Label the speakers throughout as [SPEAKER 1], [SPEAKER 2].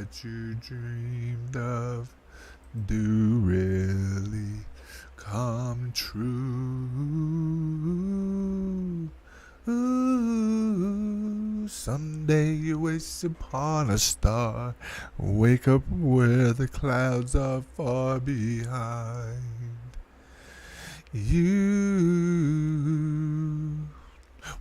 [SPEAKER 1] that you dreamed of do really come true. Ooh, someday you wish upon a star, wake up where the clouds are far behind you.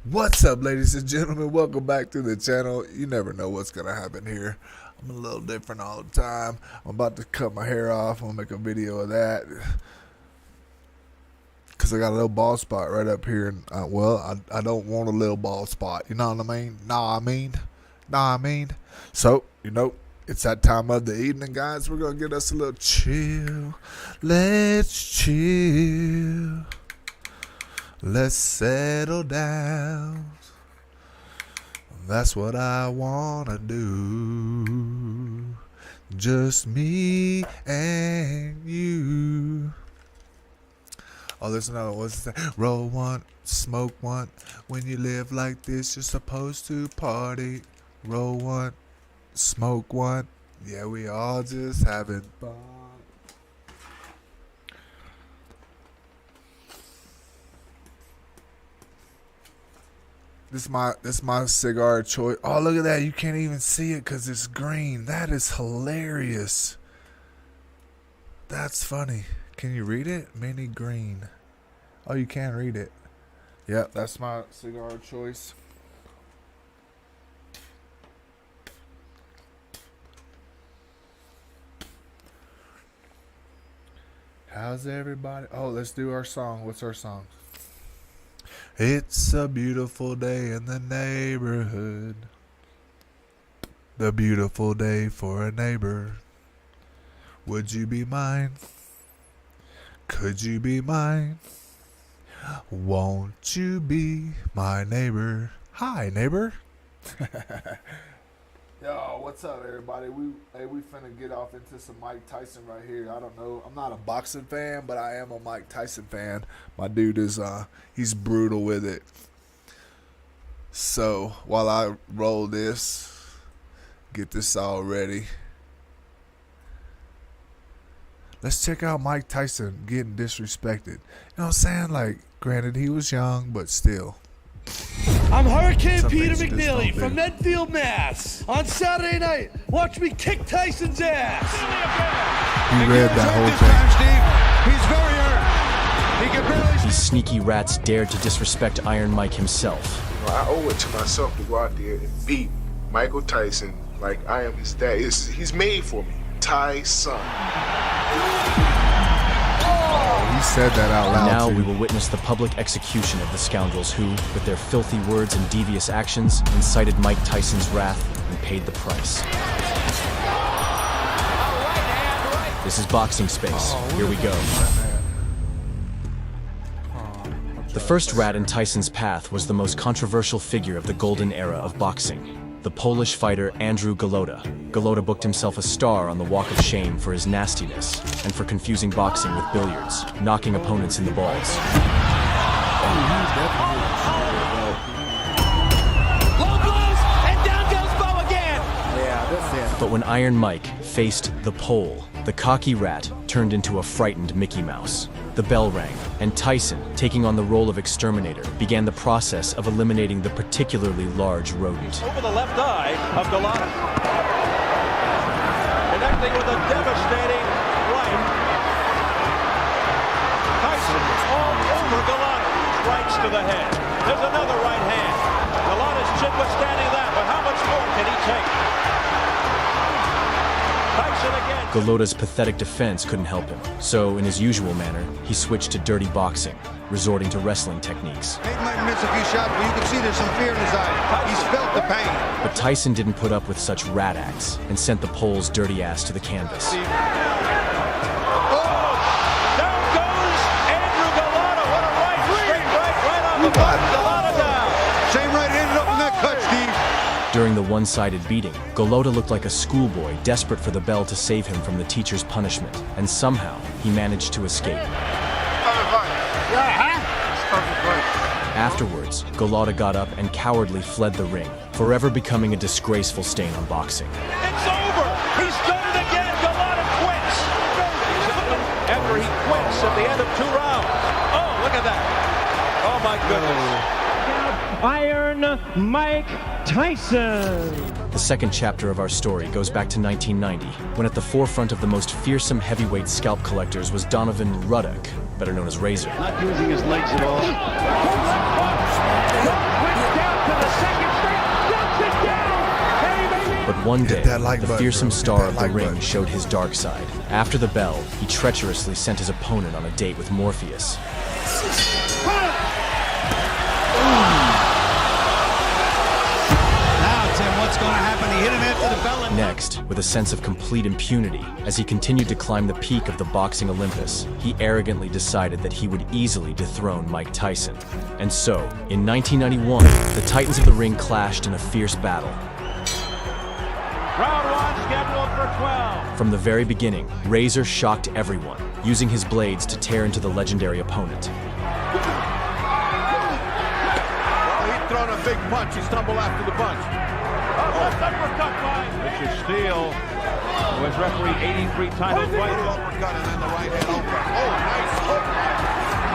[SPEAKER 1] What's up, ladies and gentlemen? Welcome back to the channel. You never know what's gonna happen here. I'm a little different all the time. I'm about to cut my hair off. I'm gonna make a video of that because I got a little bald spot right up here, and I don't want a little bald spot. You know what I mean? So it's that time of the evening, guys. We're gonna get us a little chill. Let's chill. Let's settle down. That's what I wanna do. Just me and you. Oh, there's another one. What's that? Roll one, smoke one. When you live like this, you're supposed to party. Roll one, smoke one. Yeah, we all just having fun. This is my cigar choice. Oh, look at that. You can't even see it because it's green. That is hilarious. That's funny. Can you read it? Mini green. Oh, you can read it. Yep, that's my cigar choice. How's everybody? Oh, let's do our song. What's our song? It's a beautiful day in the neighborhood. The beautiful day for a neighbor. Would you be mine? Could you be mine? Won't you be my neighbor? Hi, neighbor. Yo, what's up, everybody? We finna get off into some Mike Tyson right here. I don't know. I'm not a boxing fan, but I am a Mike Tyson fan. My dude is he's brutal with it. So while I roll this, get this all ready. Let's check out Mike Tyson getting disrespected. You know what I'm saying? Like, granted, he was young, but still.
[SPEAKER 2] I'm Hurricane Peter McNeely from Medfield, Mass. On Saturday night, watch me kick Tyson's ass.
[SPEAKER 1] He read that whole thing.
[SPEAKER 3] He's very hurt. These sneaky rats dared to disrespect Iron Mike himself.
[SPEAKER 4] I owe it to myself to go out there and beat Michael Tyson like I am his dad. He's made for me. Tyson.
[SPEAKER 1] He said that out loud.
[SPEAKER 3] Now
[SPEAKER 1] too.
[SPEAKER 3] we will witness the public execution of the scoundrels who, with their filthy words and devious actions, incited Mike Tyson's wrath and paid the price. This is Boxing Space. Here we go. The first rat in Tyson's path was the most controversial figure of the golden era of boxing, the Polish fighter Andrew Golota. Golota booked himself a star on the Walk of Shame for his nastiness and for confusing boxing with billiards, knocking opponents in the balls.
[SPEAKER 2] Low blows, and down goes Bo again.
[SPEAKER 5] Yeah, that's it.
[SPEAKER 3] But when Iron Mike faced the Pole, the cocky rat turned into a frightened Mickey Mouse. The bell rang, and Tyson, taking on the role of exterminator, began the process of eliminating the particularly large rodent.
[SPEAKER 6] Over the left eye of Golota. Connecting with a devastating right. Tyson all over Golota. Rights to the head. There's another right hand. Golota's chin withstanding that, but how much more can he take? Tyson again.
[SPEAKER 3] Golota's pathetic defense couldn't help him, so in his usual manner, he switched to dirty boxing, resorting to wrestling techniques.
[SPEAKER 5] He might miss a few shots, but you can see there's some fear in his eye. He's felt the pain.
[SPEAKER 3] But Tyson didn't put up with such rat acts and sent the Pole's dirty ass to the canvas.
[SPEAKER 6] Down goes Andrew Golota. What a right, straight right off the button. Golota down.
[SPEAKER 5] Same right ended up in that cut, Steve.
[SPEAKER 3] During the one-sided beating, Golota looked like a schoolboy desperate for the bell to save him from the teacher's punishment, and somehow he managed to escape. Afterwards, Golota got up and cowardly fled the ring, forever becoming a disgraceful stain on boxing.
[SPEAKER 6] It's over. He's done it again. Galata quits. After he quits at the end of 2 rounds. Oh, look at that. Oh, my goodness.
[SPEAKER 7] Iron Mike Tyson.
[SPEAKER 3] The second chapter of our story goes back to 1990, when at the forefront of the most fearsome heavyweight scalp collectors was Donovan Ruddock, better known as Razor.
[SPEAKER 2] Not using his legs at all.
[SPEAKER 3] But one day,
[SPEAKER 1] that like
[SPEAKER 3] the
[SPEAKER 1] button,
[SPEAKER 3] fearsome
[SPEAKER 1] bro. Hit
[SPEAKER 3] star
[SPEAKER 1] that
[SPEAKER 3] of the
[SPEAKER 1] like
[SPEAKER 3] ring
[SPEAKER 1] button.
[SPEAKER 3] showed his dark side. After the bell, he treacherously sent his opponent on a date with Morpheus.
[SPEAKER 5] Now, Tim, what's going to happen? He hit him after the bell.
[SPEAKER 3] Next, with a sense of complete impunity, as he continued to climb the peak of the boxing Olympus, he arrogantly decided that he would easily dethrone Mike Tyson. And so, in 1991, the Titans of the ring clashed in a fierce battle.
[SPEAKER 6] Round 1 scheduled for 12.
[SPEAKER 3] From the very beginning, Razor shocked everyone, using his blades to tear into the legendary opponent.
[SPEAKER 5] Well, he'd thrown a big punch. He stumbled after the punch.
[SPEAKER 6] Left uppercut by Richard Steele, who has refereed 83 title fights.
[SPEAKER 5] Uppercut and then the right hand over. Oh, nice.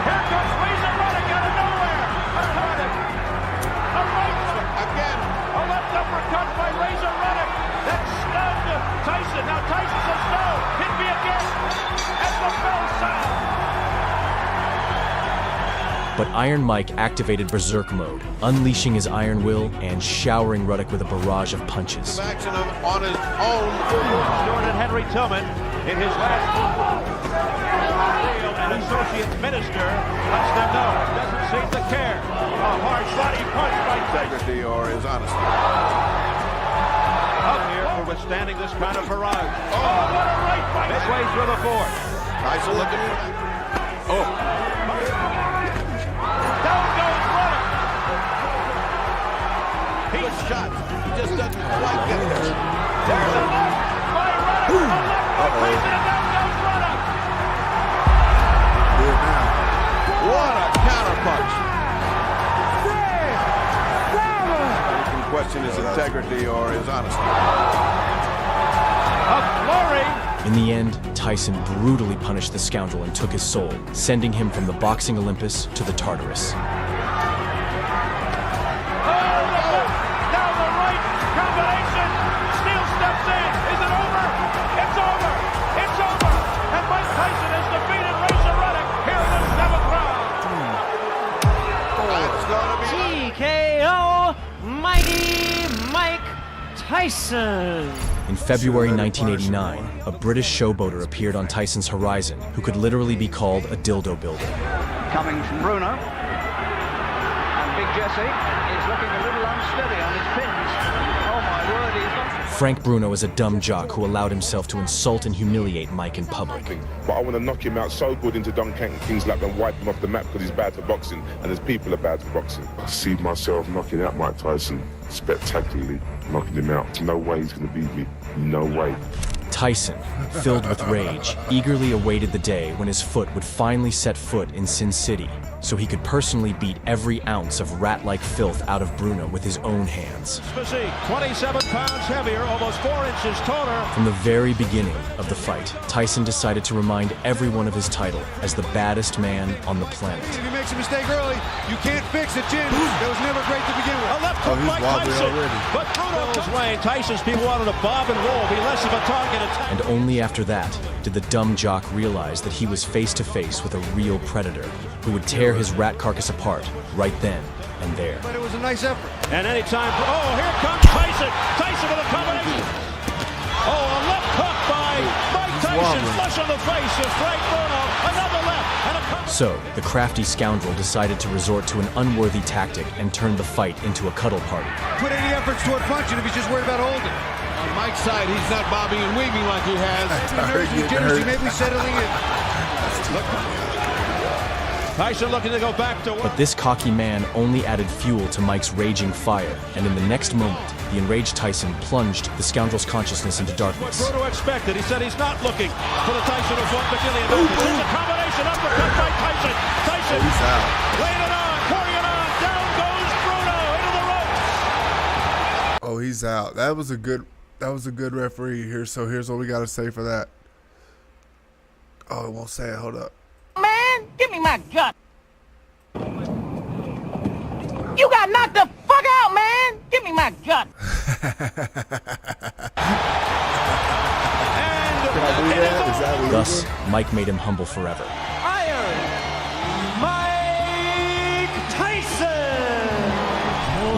[SPEAKER 6] Here comes Razor Ruddock out of nowhere. A right.
[SPEAKER 5] Again.
[SPEAKER 6] A left uppercut by Razor Ruddock. That stunned Tyson. Now Tyson says no. Hit me again. As the bell sounds.
[SPEAKER 3] But Iron Mike activated Berserk mode, unleashing his iron will and showering Ruddock with a barrage of punches.
[SPEAKER 5] Action on his own.
[SPEAKER 6] Stewart and Henry Tillman in his last deal, an associate minister lets them know. Doesn't seem to care. A hard body punch by Tyson.
[SPEAKER 5] Integrity or his honesty.
[SPEAKER 6] Up here for withstanding this kind of barrage. Oh, what a right by midway through the 4th.
[SPEAKER 5] Tyson looking for that. Oh.
[SPEAKER 6] Down goes Ruddock.
[SPEAKER 5] Good shot. He just doesn't quite get there.
[SPEAKER 6] There's a left by Ruddock. A left by Tyson, and down goes Ruddock.
[SPEAKER 1] Good now.
[SPEAKER 5] What a counterpunch. You can question his integrity or his honesty.
[SPEAKER 6] A flurry.
[SPEAKER 3] In the end, Tyson brutally punished the scoundrel and took his soul, sending him from the boxing Olympus to the Tartarus.
[SPEAKER 6] Now the right combination. Steele steps in. Is it over? It's over. It's over. And Mike Tyson has defeated Razor Ruddock here in the 7th round.
[SPEAKER 5] That's going to be...
[SPEAKER 7] TKO Mighty Mike Tyson.
[SPEAKER 3] In February 1989, a British showboater appeared on Tyson's horizon who could literally be called a dildo builder.
[SPEAKER 8] Coming from Bruno. And Big Jesse is looking a little unsteady on his pins. Oh my word, he's not...
[SPEAKER 3] Frank Bruno is a dumb jock who allowed himself to insult and humiliate Mike in public.
[SPEAKER 9] But I want to knock him out so good into Don King's lap and wipe him off the map because he's bad for boxing and his people are bad for boxing. I see myself knocking out Mike Tyson spectacularly, knocking him out. No way he's going to beat me. No way.
[SPEAKER 3] Tyson, filled with rage, eagerly awaited the day when his foot would finally set foot in Sin City, so he could personally beat every ounce of rat-like filth out of Bruno with his own hands.
[SPEAKER 6] Physique, 27 pounds heavier, almost 4 inches taller.
[SPEAKER 3] From the very beginning of the fight, Tyson decided to remind everyone of his title as the baddest man on the planet.
[SPEAKER 5] If he makes a mistake early, you can't fix it, Jim. That was never great to begin with.
[SPEAKER 6] A left hook by
[SPEAKER 1] he's wobbly
[SPEAKER 6] Tyson.
[SPEAKER 1] already.
[SPEAKER 6] But Bruno's way. Tyson's people wanted to bob and roll, be less of a target attack.
[SPEAKER 3] And only after that did the dumb jock realize that he was face to face with a real predator who would tear his rat carcass apart right then and there.
[SPEAKER 5] But it was a nice effort.
[SPEAKER 6] And anytime, oh, here comes Tyson. Tyson with a combination. Oh, a left hook by Mike Tyson, flush on the face of Frank Bruno. Another left and a combination.
[SPEAKER 3] So, the crafty scoundrel decided to resort to an unworthy tactic and turned the fight into a cuddle party.
[SPEAKER 5] Put any efforts toward punching if he's just worried about holding. On Mike's side, he's not bobbing and weaving like he has. He may be settling in.
[SPEAKER 6] Tyson looking to go back to work.
[SPEAKER 3] But this cocky man only added fuel to Mike's raging fire, and in the next moment, the enraged Tyson plunged the scoundrel's consciousness into darkness.
[SPEAKER 6] Bruno expected. He said he's not looking for the Tyson who fought McGillian. There's a combination uppercut by Tyson. Tyson
[SPEAKER 1] He's out.
[SPEAKER 6] laying it on, pouring it on. Down goes Bruno into the ropes.
[SPEAKER 1] Oh, he's out. That was a good That was a good referee here. So here's what we got to say for that. Oh, it won't say it. Hold up.
[SPEAKER 10] Man, give me my gun. You got knocked the fuck out, man. Give me my gun.
[SPEAKER 3] Thus, Mike made him humble forever.
[SPEAKER 7] Iron Mike Tyson!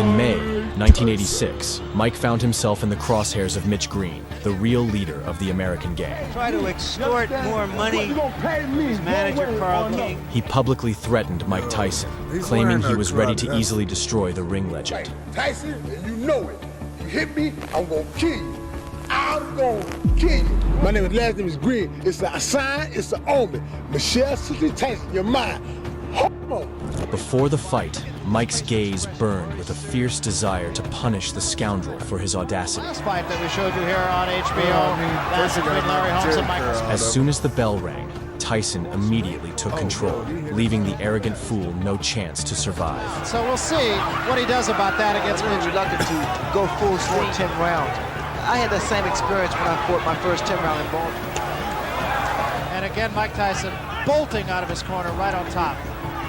[SPEAKER 3] In May 1986, Mike found himself in the crosshairs of Mitch Green, the real leader of the American gang.
[SPEAKER 11] Try to extort more money. His manager, Carl King.
[SPEAKER 3] He publicly threatened Mike Tyson, claiming he was ready to easily destroy the ring legend.
[SPEAKER 4] Tyson, and you know it. You hit me, I'm gonna kill you. I'm gonna kill you. My last name is Green. It's a sign, it's an omen. Michelle Cicely Tyson, you're mine.
[SPEAKER 3] Before the fight, Mike's gaze burned with a fierce desire to punish the scoundrel for his audacity.
[SPEAKER 11] Last fight that we showed you here on HBO. That's between Larry Holmes and Michael Smith.
[SPEAKER 3] As soon as the bell rang, Tyson immediately took control, leaving the arrogant fool no chance to survive.
[SPEAKER 11] So we'll see what he does about that against Mitch.
[SPEAKER 12] Reluctant to go full swing 10 rounds. I had that same experience when I fought my first 10 round in Baltimore.
[SPEAKER 11] And again, Mike Tyson bolting out of his corner right on top.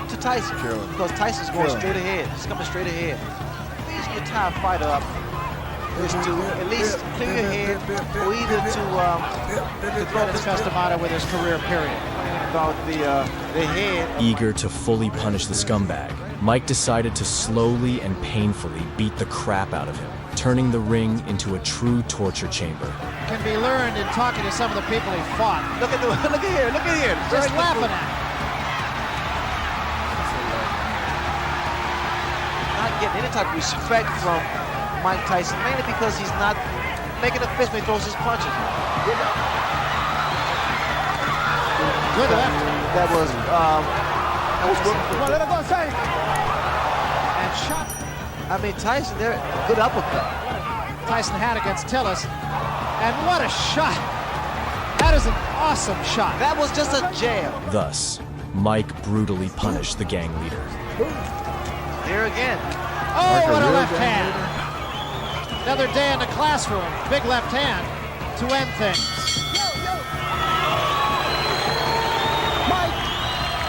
[SPEAKER 12] To Tyson, because Tyson's going straight ahead. He's coming straight ahead. Please get tie a fighter up. Is to at least clear your head, or either to
[SPEAKER 11] throw his Customata with his career period.
[SPEAKER 12] About the head.
[SPEAKER 3] Eager to fully punish the scumbag, Mike decided to slowly and painfully beat the crap out of him, turning the ring into a true torture chamber.
[SPEAKER 11] Can be learned in talking to some of the people he fought.
[SPEAKER 12] Look at here.
[SPEAKER 11] Just laughing at him.
[SPEAKER 12] Not getting any type of respect from Mike Tyson, mainly because he's not making a fist when he throws his punches.
[SPEAKER 11] Good left.
[SPEAKER 12] That was
[SPEAKER 11] And shot.
[SPEAKER 12] I mean, Tyson there, good uppercut.
[SPEAKER 11] Tyson had against Tillis. And what a shot. That is an awesome shot.
[SPEAKER 12] That was just a jab.
[SPEAKER 3] Thus, Mike brutally punished the gang leader.
[SPEAKER 12] Here again.
[SPEAKER 11] Oh, what a left hand. Another day in the classroom. Big left hand to end things.
[SPEAKER 2] Mike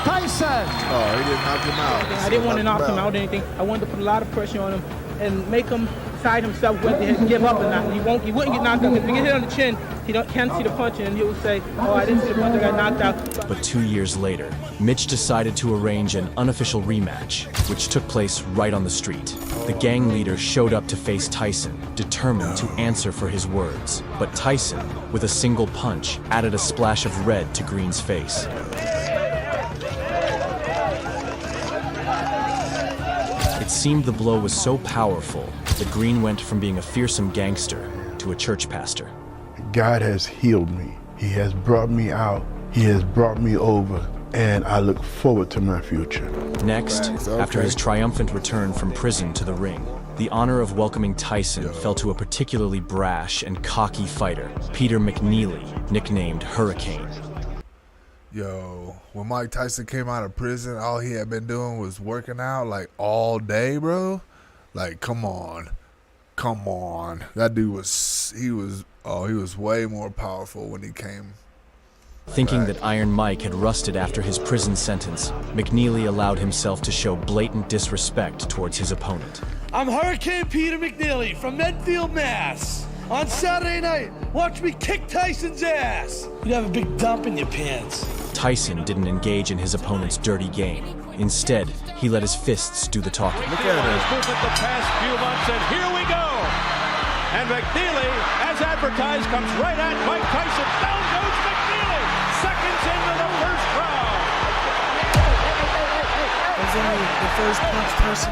[SPEAKER 2] Tyson.
[SPEAKER 1] Oh, he didn't knock him out.
[SPEAKER 13] I didn't want to knock him out or anything. I wanted to put a lot of pressure on him and make him decide himself whether to give up or not. He wouldn't get knocked out. If he get hit on the chin, he can't see the punch, and he will say, "Oh, I didn't see the punch. I got knocked out."
[SPEAKER 3] But 2 years later, Mitch decided to arrange an unofficial rematch, which took place right on the street. The gang leader showed up to face Tyson, determined to answer for his words. But Tyson, with a single punch, added a splash of red to Green's face. It seemed the blow was so powerful that Green went from being a fearsome gangster to a church pastor.
[SPEAKER 14] God has healed me. He has brought me out. He has brought me over, and I look forward to my future.
[SPEAKER 3] Next, after his triumphant return from prison to the ring, the honor of welcoming Tyson fell to a particularly brash and cocky fighter, Peter McNeely, nicknamed Hurricane.
[SPEAKER 1] Yo, when Mike Tyson came out of prison, all he had been doing was working out like all day, bro. Like, come on. That dude he was way more powerful when he came.
[SPEAKER 3] Thinking that Iron Mike had rusted after his prison sentence, McNeely allowed himself to show blatant disrespect towards his opponent.
[SPEAKER 2] I'm Hurricane Peter McNeely from Medfield, Mass. On Saturday night, watch me kick Tyson's ass. You'd have a big dump in your pants.
[SPEAKER 3] Tyson didn't engage in his opponent's dirty game. Instead, he let his fists do the talking.
[SPEAKER 6] Look at his movement the past few months, and here we go. And McNeely, as advertised, comes right at Mike Tyson. Down goes McNeely. Seconds into the first round.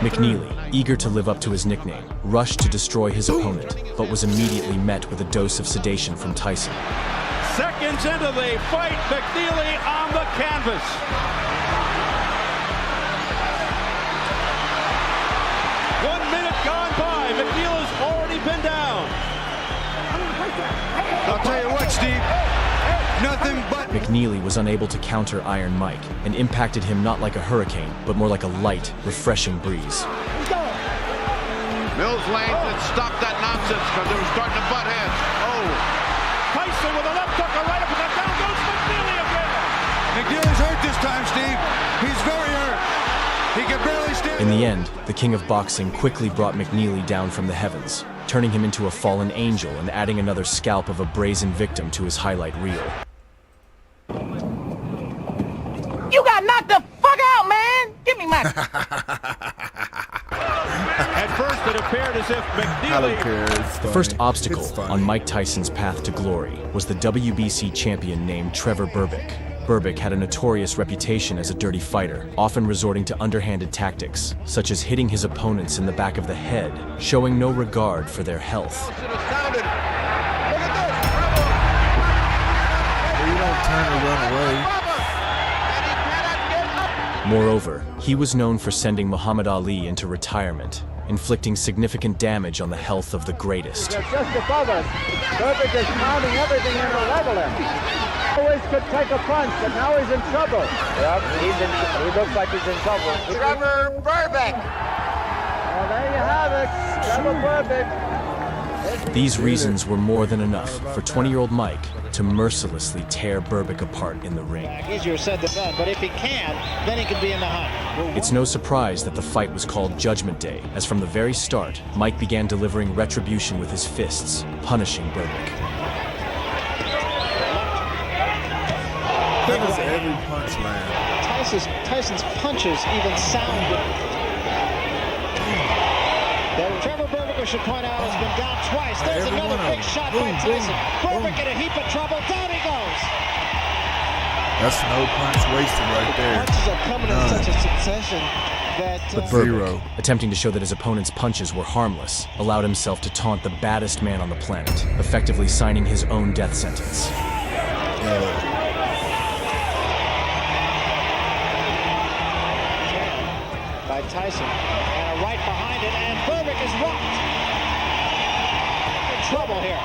[SPEAKER 3] McNeely, eager to live up to his nickname, rushed to destroy his opponent, but was immediately met with a dose of sedation from Tyson.
[SPEAKER 6] Seconds into the fight, McNeely on the canvas. McNeely's already been down.
[SPEAKER 5] I'll tell you what, Steve. Nothing but...
[SPEAKER 3] McNeely was unable to counter Iron Mike and impacted him not like a hurricane, but more like a light, refreshing breeze.
[SPEAKER 5] Mills those lanes and stop that nonsense because they were starting to butt heads. Oh.
[SPEAKER 6] Tyson with a left hook, a right up, and down goes McNeely again.
[SPEAKER 5] McNeely's hurt this time, Steve. He's very hurt. He can barely stand.
[SPEAKER 3] In the end, the king of boxing quickly brought McNeely down from the heavens, turning him into a fallen angel and adding another scalp of a brazen victim to his highlight reel.
[SPEAKER 10] You got knocked the fuck out, man! Give me my...
[SPEAKER 6] At first, it appeared as if
[SPEAKER 1] I don't
[SPEAKER 6] McNeely...
[SPEAKER 1] care. It's
[SPEAKER 3] The first obstacle
[SPEAKER 1] It's funny.
[SPEAKER 3] on Mike Tyson's path to glory was the WBC champion named Trevor Berbick. Berbick had a notorious reputation as a dirty fighter, often resorting to underhanded tactics, such as hitting his opponents in the back of the head, showing no regard for their health.
[SPEAKER 1] You don't turn and run away.
[SPEAKER 3] Moreover, he was known for sending Muhammad Ali into retirement, inflicting significant damage on the health of the greatest.
[SPEAKER 8] Just above us. Berbick is pounding everything in to level him. Always could take a punch, but now he's in trouble. Yep, he looks like he's in trouble. Trevor Berbick. Well, there you have it. Trevor Berbick.
[SPEAKER 3] These reasons were more than enough for 20-year-old Mike to mercilessly tear Berbick apart in the ring.
[SPEAKER 11] Easier said than done, but if he can, then he can be in the hunt.
[SPEAKER 3] It's no surprise that the fight was called Judgment Day, as from the very start, Mike began delivering retribution with his fists, punishing Berbick.
[SPEAKER 1] How does every punch land?
[SPEAKER 11] Tyson's punches even sound. Trevor Berbick, we should point out, has been down twice. There's another big shot by Tyson. Berbick in a heap of trouble. Down he goes.
[SPEAKER 1] That's no punch wasted right there.
[SPEAKER 11] Punches are coming in such a succession that...
[SPEAKER 3] But Berbick, attempting to show that his opponent's punches were harmless, allowed himself to taunt the baddest man on the planet, effectively signing his own death sentence.
[SPEAKER 11] By Tyson, and a right behind it, and Berbick is rocked. In trouble here.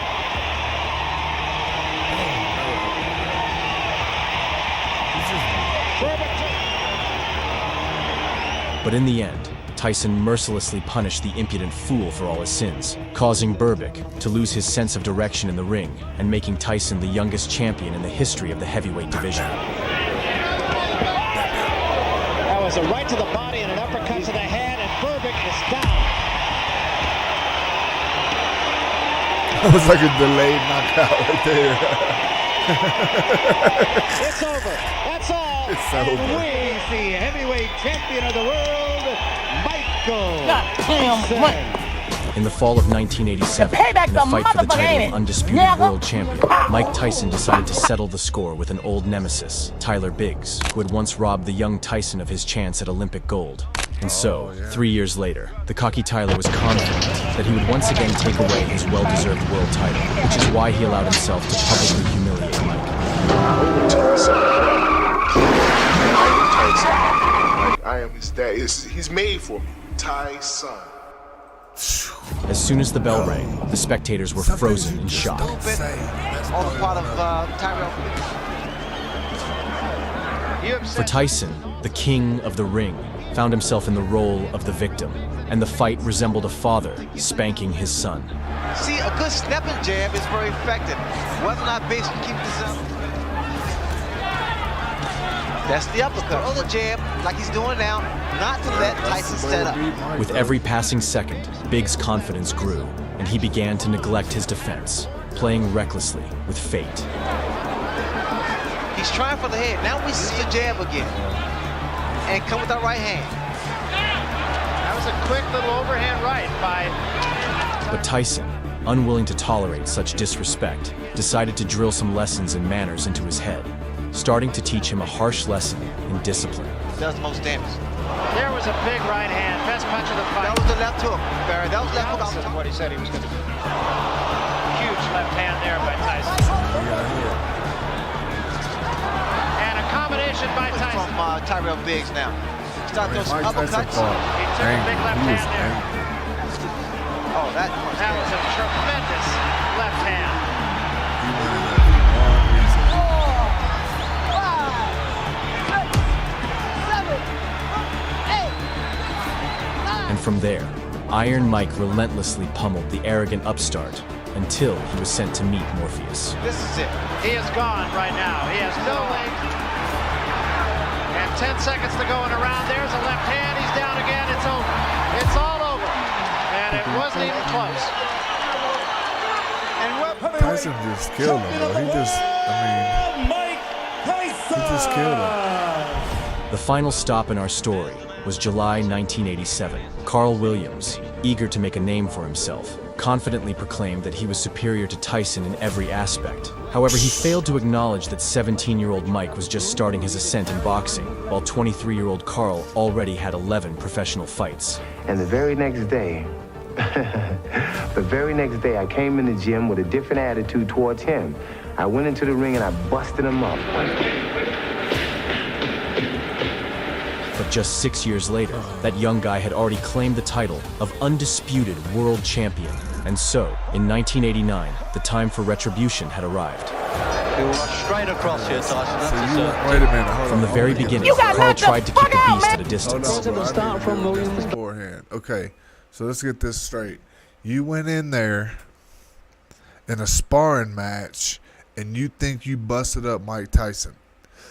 [SPEAKER 3] But in the end, Tyson mercilessly punished the impudent fool for all his sins, causing Berbick to lose his sense of direction in the ring and making Tyson the youngest champion in the history of the heavyweight division.
[SPEAKER 11] That was a right to the body and an uppercut to the head, and Berbick is down.
[SPEAKER 1] That was like a delayed knockout right there.
[SPEAKER 11] It's over. That's all.
[SPEAKER 1] It's
[SPEAKER 11] and
[SPEAKER 1] over.
[SPEAKER 11] we see heavyweight champion of the world, Michael
[SPEAKER 10] Tyson.
[SPEAKER 3] In the fall of 1987,
[SPEAKER 10] The payback's
[SPEAKER 3] in a
[SPEAKER 10] a
[SPEAKER 3] fight for the
[SPEAKER 10] motherfucker,
[SPEAKER 3] title
[SPEAKER 10] ain't
[SPEAKER 3] of
[SPEAKER 10] it?
[SPEAKER 3] undisputed
[SPEAKER 10] Nigga.
[SPEAKER 3] world champion, Mike Tyson decided to settle the score with an old nemesis, Tyler Biggs, who had once robbed the young Tyson of his chance at Olympic gold. And so, 3 years later, the cocky Tyler was confident that he would once again take away his well-deserved world title, which is why he allowed himself to publicly humiliate Mike.
[SPEAKER 4] I am his dad. He's made for me. Tyson.
[SPEAKER 3] As soon as the bell rang, the spectators were frozen in shock.
[SPEAKER 12] All the part of Tyrell.
[SPEAKER 3] For Tyson, the king of the ring found himself in the role of the victim, and the fight resembled a father spanking his son.
[SPEAKER 12] See, a good stepping jab is very effective. Whether or not Biggs can keep this up. That's the uppercut. Or the jab, like he's doing now, not to let Tyson set up.
[SPEAKER 3] With every passing second, Biggs' confidence grew, and he began to neglect his defense, playing recklessly with fate.
[SPEAKER 12] He's trying for the head. Now we see the jab again. And come with that right hand.
[SPEAKER 11] That was a quick little overhand right by...
[SPEAKER 3] But Tyson, unwilling to tolerate such disrespect, decided to drill some lessons in manners into his head, starting to teach him a harsh lesson in discipline.
[SPEAKER 12] Does the most damage.
[SPEAKER 11] There was a big right hand. Best punch of the fight.
[SPEAKER 12] That was the left hook, Barry. That was left hook.
[SPEAKER 11] Opposite of what he said he was going to do. Huge left hand there by Tyson. And a combination by Tyson.
[SPEAKER 12] From Tyrell Biggs now. Start those
[SPEAKER 1] Mike
[SPEAKER 12] uppercuts.
[SPEAKER 1] Tyson
[SPEAKER 11] He took a big left hand there.
[SPEAKER 12] Oh, that
[SPEAKER 11] was a tremendous left hand. And
[SPEAKER 3] from there, Iron Mike relentlessly pummeled the arrogant upstart until he was sent to meet Morpheus.
[SPEAKER 11] This is it. He is gone right now. He has no legs. And 10 seconds to go in a round. There's a left hand. He's down again. It's over. It's all over. And it wasn't even close.
[SPEAKER 1] Tyson just killed him, bro. He just killed him.
[SPEAKER 3] The final stop in our story was July 1987. Carl Williams, eager to make a name for himself, confidently proclaimed that he was superior to Tyson in every aspect. However, he failed to acknowledge that 17-year-old Mike was just starting his ascent in boxing, while 23-year-old Carl already had 11 professional fights.
[SPEAKER 15] And the very next day, I came in the gym with a different attitude towards him. I went into the ring and I busted him up.
[SPEAKER 3] But just 6 years later, that young guy had already claimed the title of undisputed world champion. And so, in 1989, the time for retribution had arrived.
[SPEAKER 7] Straight across here, Tyson.
[SPEAKER 1] Wait a minute.
[SPEAKER 3] From the very beginning, Carl tried to keep the beast at a distance.
[SPEAKER 1] Beforehand. Okay, so let's get this straight. You went in there in a sparring match, and you think you busted up Mike Tyson.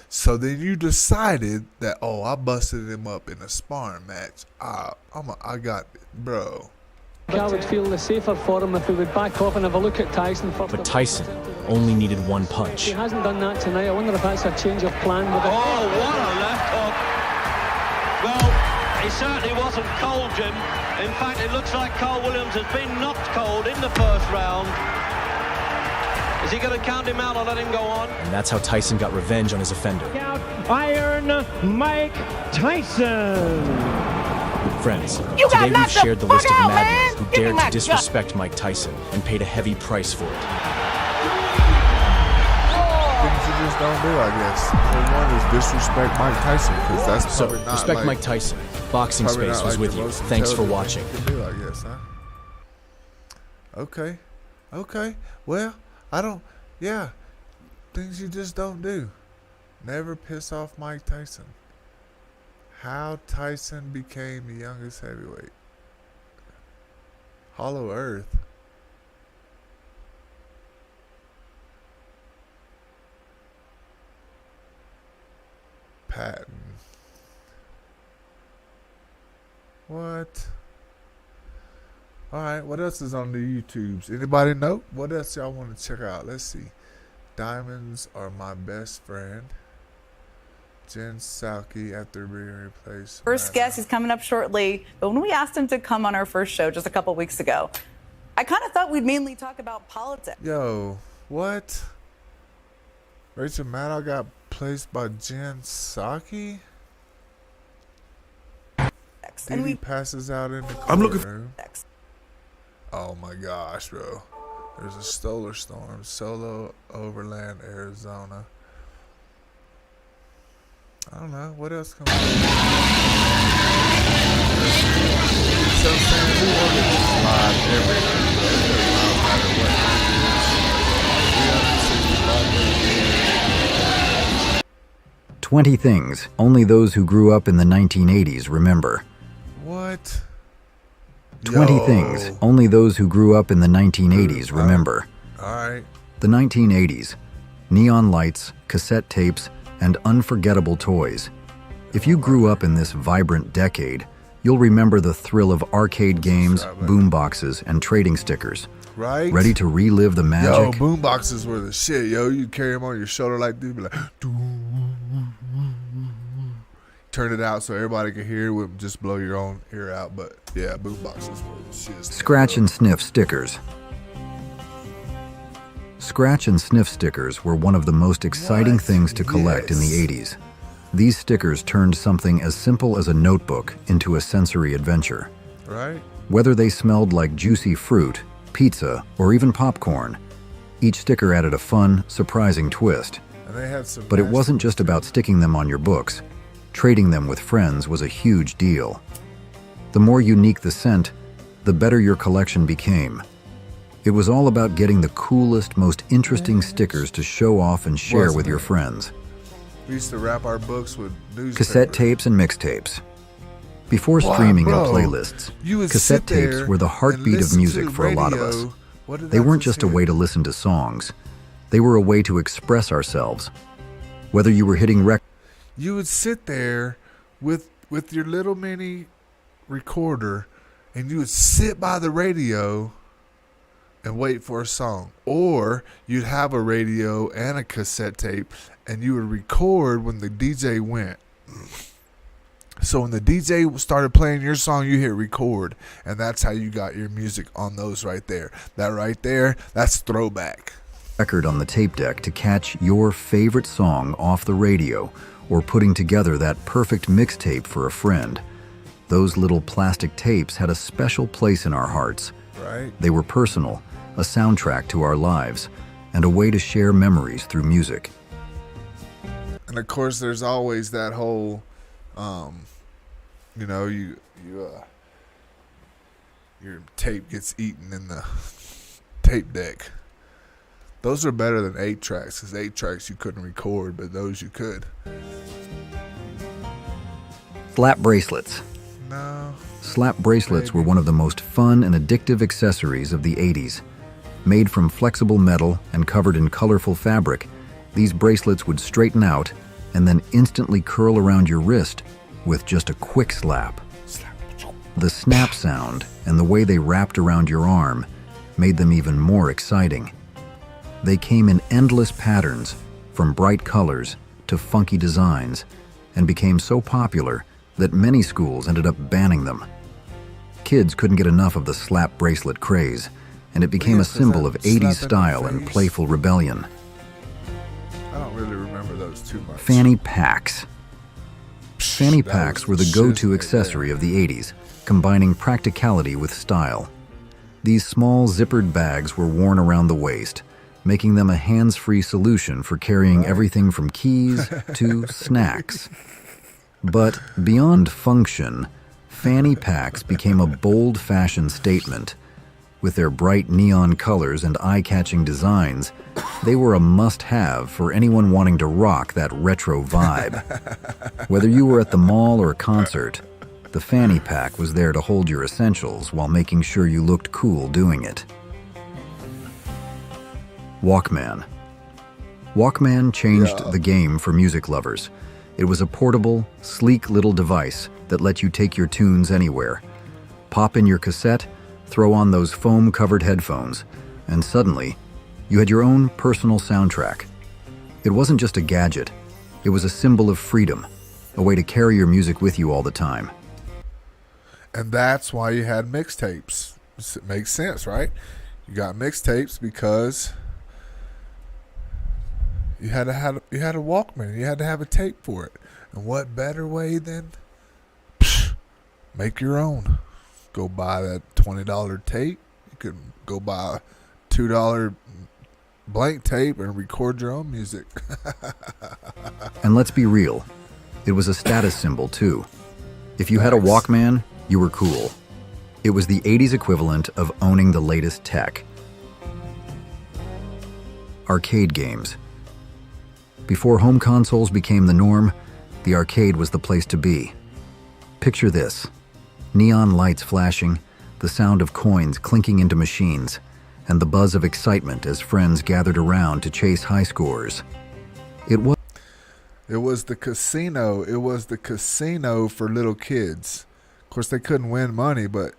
[SPEAKER 1] So then you decided that, oh, I busted him up in a sparring match. I got it, bro.
[SPEAKER 16] I would feel the safer for him if he would back off and have a look at Tyson.
[SPEAKER 3] But Tyson only needed one punch.
[SPEAKER 16] He hasn't done that tonight. I wonder if that's a change of plan with it.
[SPEAKER 7] Oh, what a left hook. Well, he certainly wasn't cold, Jim. In fact, it looks like Carl Williams has been knocked cold in the first round. Is he going to count him out or let him go on?
[SPEAKER 3] And that's how Tyson got revenge on his offender.
[SPEAKER 7] Iron Mike Tyson.
[SPEAKER 3] Friends, today we've shared the list of madmen who dared to disrespect Mike Tyson and paid a heavy price for it.
[SPEAKER 1] Things you just don't do, I guess. One is disrespect Mike Tyson, because that's probably not
[SPEAKER 3] respect
[SPEAKER 1] like,
[SPEAKER 3] Mike Tyson. Boxing Space was with you. Thanks for watching.
[SPEAKER 1] Do, I guess, huh? Okay. Well, things you just don't do. Never piss off Mike Tyson. How Tyson became the youngest heavyweight. Hollow Earth. Patton. What? Alright, what else is on the YouTubes? Anybody know? What else y'all want to check out? Let's see. Diamonds Are My Best Friend. Jen Salke after being replaced.
[SPEAKER 17] First guest is coming up shortly. But when we asked him to come on our first show just a couple weeks ago, I kind of thought we'd mainly talk about politics.
[SPEAKER 1] Yo, what? Rachel Maddow got placed by Jen Salke?
[SPEAKER 17] And
[SPEAKER 1] he passes out in the courtroom.
[SPEAKER 17] I'm looking for
[SPEAKER 1] Oh my gosh, bro. There's a solar storm. Solo Overland, Arizona. I don't know. What else comes So I'm saying we order this live every night. No matter what it is.
[SPEAKER 18] 20 things only those who grew up in the 1980s remember.
[SPEAKER 1] What?
[SPEAKER 18] 20 things only those who grew up in the 1980s remember.
[SPEAKER 1] Alright.
[SPEAKER 18] The 1980s. Neon lights, cassette tapes, and unforgettable toys. If you grew up in this vibrant decade, you'll remember the thrill of arcade games, boomboxes, and trading stickers.
[SPEAKER 1] Right?
[SPEAKER 18] Ready to relive the magic?
[SPEAKER 1] Yo, boomboxes were the shit, yo. You carry them on your shoulder like this, be like, turn it out so everybody can hear it. Would just blow your own ear out. But yeah, boomboxes were the shit.
[SPEAKER 18] Scratch and sniff stickers. Scratch and sniff stickers were one of the most exciting things to collect in the 80s. These stickers turned something as simple as a notebook into a sensory adventure.
[SPEAKER 1] Right?
[SPEAKER 18] Whether they smelled like juicy fruit, pizza, or even popcorn, each sticker added a fun, surprising twist.
[SPEAKER 1] And they had some
[SPEAKER 18] but it wasn't just about sticking them on your books. Trading them with friends was a huge deal. The more unique the scent, the better your collection became. It was all about getting the coolest, most interesting stickers to show off and share with your friends.
[SPEAKER 1] We used to wrap our books with newspapers.
[SPEAKER 18] Cassette tapes and mixtapes. Before streaming and playlists,
[SPEAKER 1] you would
[SPEAKER 18] cassette
[SPEAKER 1] sit there
[SPEAKER 18] tapes were the heartbeat
[SPEAKER 1] and
[SPEAKER 18] of
[SPEAKER 1] listen
[SPEAKER 18] music
[SPEAKER 1] to
[SPEAKER 18] for a lot of us.
[SPEAKER 1] radio. What did
[SPEAKER 18] They
[SPEAKER 1] I
[SPEAKER 18] weren't
[SPEAKER 1] just
[SPEAKER 18] just a
[SPEAKER 1] hear?
[SPEAKER 18] way to listen to songs. They were a way to express ourselves. Whether you were hitting rec...
[SPEAKER 1] You would sit there with your little mini recorder, and you would sit by the radio and wait for a song. Or you'd have a radio and a cassette tape, and you would record when the DJ went. So when the DJ started playing your song, you hit record, and that's how you got your music on those right there. That right there, that's throwback.
[SPEAKER 18] record on the tape deck to catch your favorite song off the radio, or putting together that perfect mixtape for a friend. Those little plastic tapes had a special place in our hearts.
[SPEAKER 1] Right.
[SPEAKER 18] They were personal, a soundtrack to our lives, and a way to share memories through music.
[SPEAKER 1] And of course, there's always that whole, your tape gets eaten in the tape deck. Those are better than 8 tracks, because 8 tracks you couldn't record, but those you could.
[SPEAKER 18] Slap bracelets.
[SPEAKER 1] No.
[SPEAKER 18] Slap bracelets were one of the most fun and addictive accessories of the 80s. Made from flexible metal and covered in colorful fabric, these bracelets would straighten out and then instantly curl around your wrist with just a quick slap. The snap sound and the way they wrapped around your arm made them even more exciting. They came in endless patterns, from bright colors to funky designs, and became so popular that many schools ended up banning them. Kids couldn't get enough of the slap bracelet craze, and it became a symbol of 80s style and playful rebellion.
[SPEAKER 1] I don't really remember those too much.
[SPEAKER 18] Fanny packs. Fanny packs were the go-to accessory of the 80s, combining practicality with style. These small zippered bags were worn around the waist, making them a hands-free solution for carrying everything from keys to snacks. But beyond function, fanny packs became a bold fashion statement. With their bright neon colors and eye-catching designs, they were a must-have for anyone wanting to rock that retro vibe. Whether you were at the mall or a concert, the fanny pack was there to hold your essentials while making sure you looked cool doing it. Walkman. Walkman changed the game for music lovers. It was a portable, sleek little device that let you take your tunes anywhere. Pop in your cassette, throw on those foam-covered headphones, and suddenly, you had your own personal soundtrack. It wasn't just a gadget, it was a symbol of freedom, a way to carry your music with you all the time.
[SPEAKER 1] And that's why you had mixtapes. It makes sense, right? You got mixtapes because you had a Walkman. You had to have a tape for it. And what better way than make your own? Go buy that $20 tape. You could go buy a $2 blank tape and record your own music.
[SPEAKER 18] And let's be real, it was a status symbol too. If you had a Walkman, you were cool. It was the 80s equivalent of owning the latest tech. Arcade games. Before home consoles became the norm, the arcade was the place to be. Picture this: neon lights flashing, the sound of coins clinking into machines, and the buzz of excitement as friends gathered around to chase high scores. It was the casino. It was the casino for little kids. Of course, they couldn't win money, but,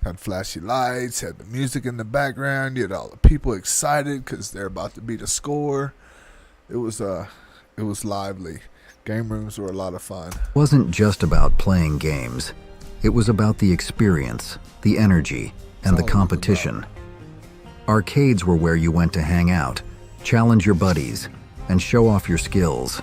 [SPEAKER 18] had flashy lights, had the music in the background, you had all the people excited because they're about to beat a score. It was lively. Game rooms were a lot of fun. It wasn't just about playing games. It was about the experience, the energy, and the competition. Arcades were where you went to hang out, challenge your buddies, and show off your skills.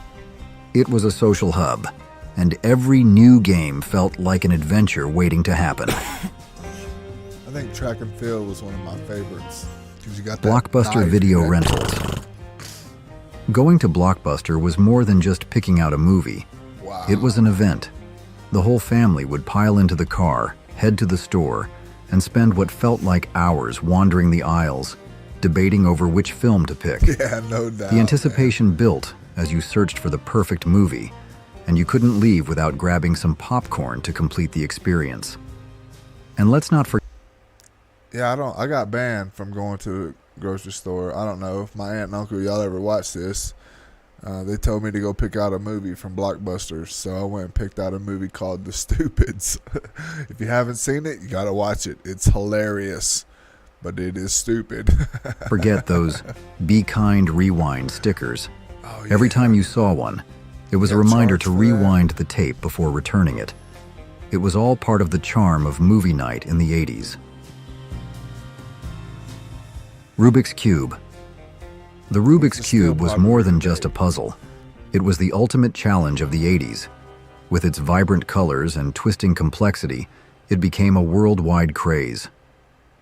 [SPEAKER 18] It was a social hub, and every new game felt like an adventure waiting to happen.
[SPEAKER 1] I think track and field was one of my favorites. 'Cause you got that
[SPEAKER 18] Blockbuster
[SPEAKER 1] knife,
[SPEAKER 18] video
[SPEAKER 1] man.
[SPEAKER 18] rentals. Going to Blockbuster was more than just picking out a movie.
[SPEAKER 1] Wow.
[SPEAKER 18] It was an event. The whole family would pile into the car, head to the store, and spend what felt like hours wandering the aisles, debating over which film to pick.
[SPEAKER 1] Yeah, no doubt.
[SPEAKER 18] The anticipation built as you searched for the perfect movie, and you couldn't leave without grabbing some popcorn to complete the experience. And let's not forget.
[SPEAKER 1] Yeah, I got banned from going to the grocery store. I don't know if my aunt and uncle, y'all ever watched this. They told me to go pick out a movie from Blockbusters, so I went and picked out a movie called The Stupids. If you haven't seen it, you gotta watch it. It's hilarious, but it is stupid.
[SPEAKER 18] Forget those "Be Kind Rewind" stickers. Every time you saw one, it was a reminder to rewind the tape before returning it. It was all part of the charm of movie night in the 80s. Rubik's Cube. The Rubik's Cube was more than just a puzzle. It was the ultimate challenge of the 80s. With its vibrant colors and twisting complexity, it became a worldwide craze.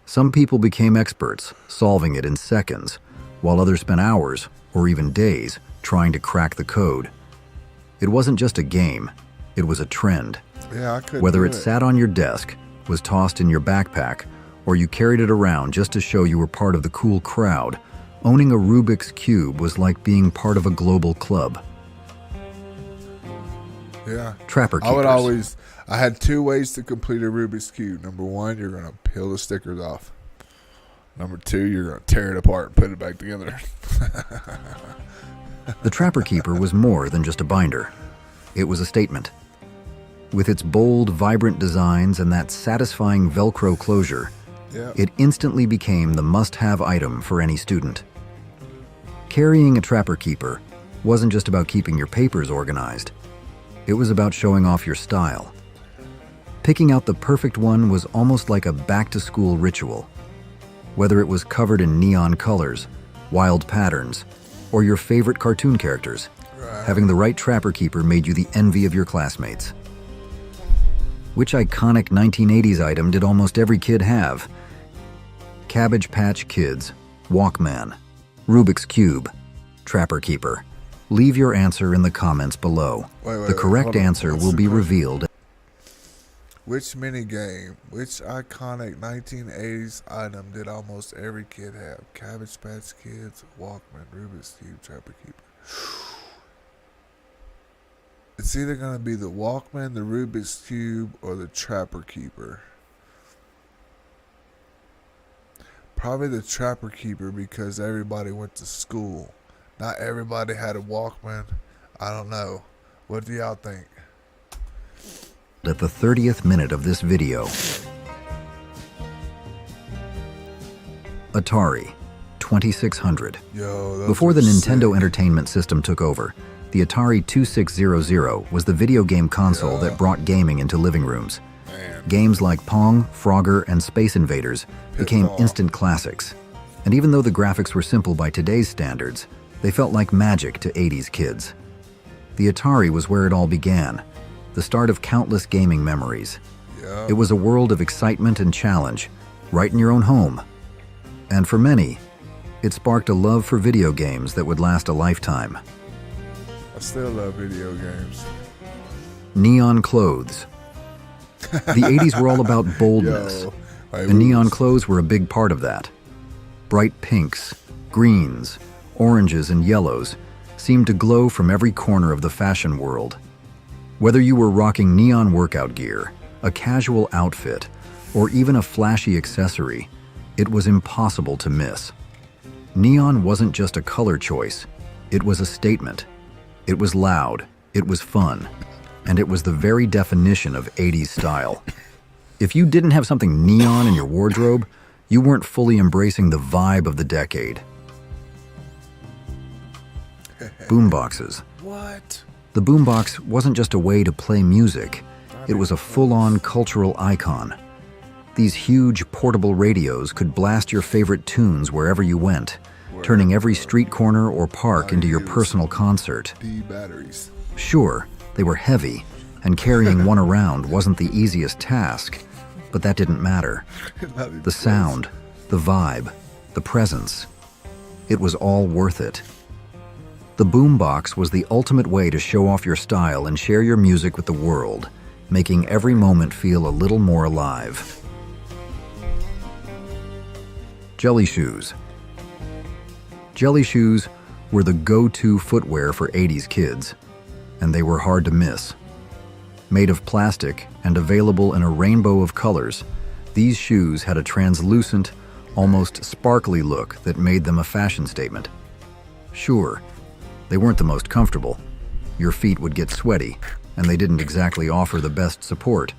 [SPEAKER 18] Some people became experts, solving it in seconds, while others spent hours, or even days, trying to crack the code. It wasn't just a game, it was a trend.
[SPEAKER 1] Yeah, I couldn't
[SPEAKER 18] Whether
[SPEAKER 1] do
[SPEAKER 18] it sat on your desk, was tossed in your backpack, or you carried it around just to show you were part of the cool crowd, owning a Rubik's Cube was like being part of a global club.
[SPEAKER 1] Yeah.
[SPEAKER 18] Trapper
[SPEAKER 1] Keepers. I had 2 ways to complete a Rubik's Cube. Number 1, you're going to peel the stickers off. Number 2, you're going to tear it apart and put it back together.
[SPEAKER 18] The Trapper Keeper was more than just a binder. It was a statement. With its bold, vibrant designs and that satisfying Velcro closure, it instantly became the must-have item for any student. Carrying a Trapper Keeper wasn't just about keeping your papers organized. It was about showing off your style. Picking out the perfect one was almost like a back-to-school ritual. Whether it was covered in neon colors, wild patterns, or your favorite cartoon characters, having the right Trapper Keeper made you the envy of your classmates. Which iconic 1980s item did almost every kid have? Cabbage Patch Kids, Walkman, Rubik's Cube, Trapper Keeper. Leave your answer in the comments below. The correct answer will be revealed.
[SPEAKER 1] Which minigame, which iconic 1980s item did almost every kid have? Cabbage Patch Kids, Walkman, Rubik's Cube, Trapper Keeper. It's either going to be the Walkman, the Rubik's Cube, or the Trapper Keeper. Probably the Trapper Keeper because everybody went to school. Not everybody had a Walkman. I don't know. What do y'all think?
[SPEAKER 18] At the 30th minute of this video, Atari 2600. Before the Nintendo Entertainment System took over, the Atari 2600 was the video game console that brought gaming into living rooms. Games like Pong, Frogger, and Space Invaders became instant classics. And even though the graphics were simple by today's standards, they felt like magic to 80s kids. The Atari was where it all began, the start of countless gaming memories. It was a world of excitement and challenge, right in your own home. And for many, it sparked a love for video games that would last a lifetime.
[SPEAKER 1] I still love video games.
[SPEAKER 18] Neon clothes. The 80s were all about boldness, and neon clothes were a big part of that. Bright pinks, greens, oranges, and yellows seemed to glow from every corner of the fashion world. Whether you were rocking neon workout gear, a casual outfit, or even a flashy accessory, it was impossible to miss. Neon wasn't just a color choice, it was a statement. It was loud, it was fun, and it was the very definition of 80s style. If you didn't have something neon in your wardrobe, you weren't fully embracing the vibe of the decade. Boomboxes.
[SPEAKER 1] What?
[SPEAKER 18] The boombox wasn't just a way to play music, it was a full-on cultural icon. These huge portable radios could blast your favorite tunes wherever you went, turning every street corner or park into your personal concert.
[SPEAKER 1] Batteries.
[SPEAKER 18] Sure, they were heavy, and carrying one around wasn't the easiest task, but that didn't matter. The sound, the vibe, the presence, it was all worth it. The boombox was the ultimate way to show off your style and share your music with the world, making every moment feel a little more alive. Jelly shoes. Jelly shoes were the go-to footwear for 80s kids, and they were hard to miss. Made of plastic and available in a rainbow of colors, these shoes had a translucent, almost sparkly look that made them a fashion statement. Sure, they weren't the most comfortable. Your feet would get sweaty, and they didn't exactly offer the best support.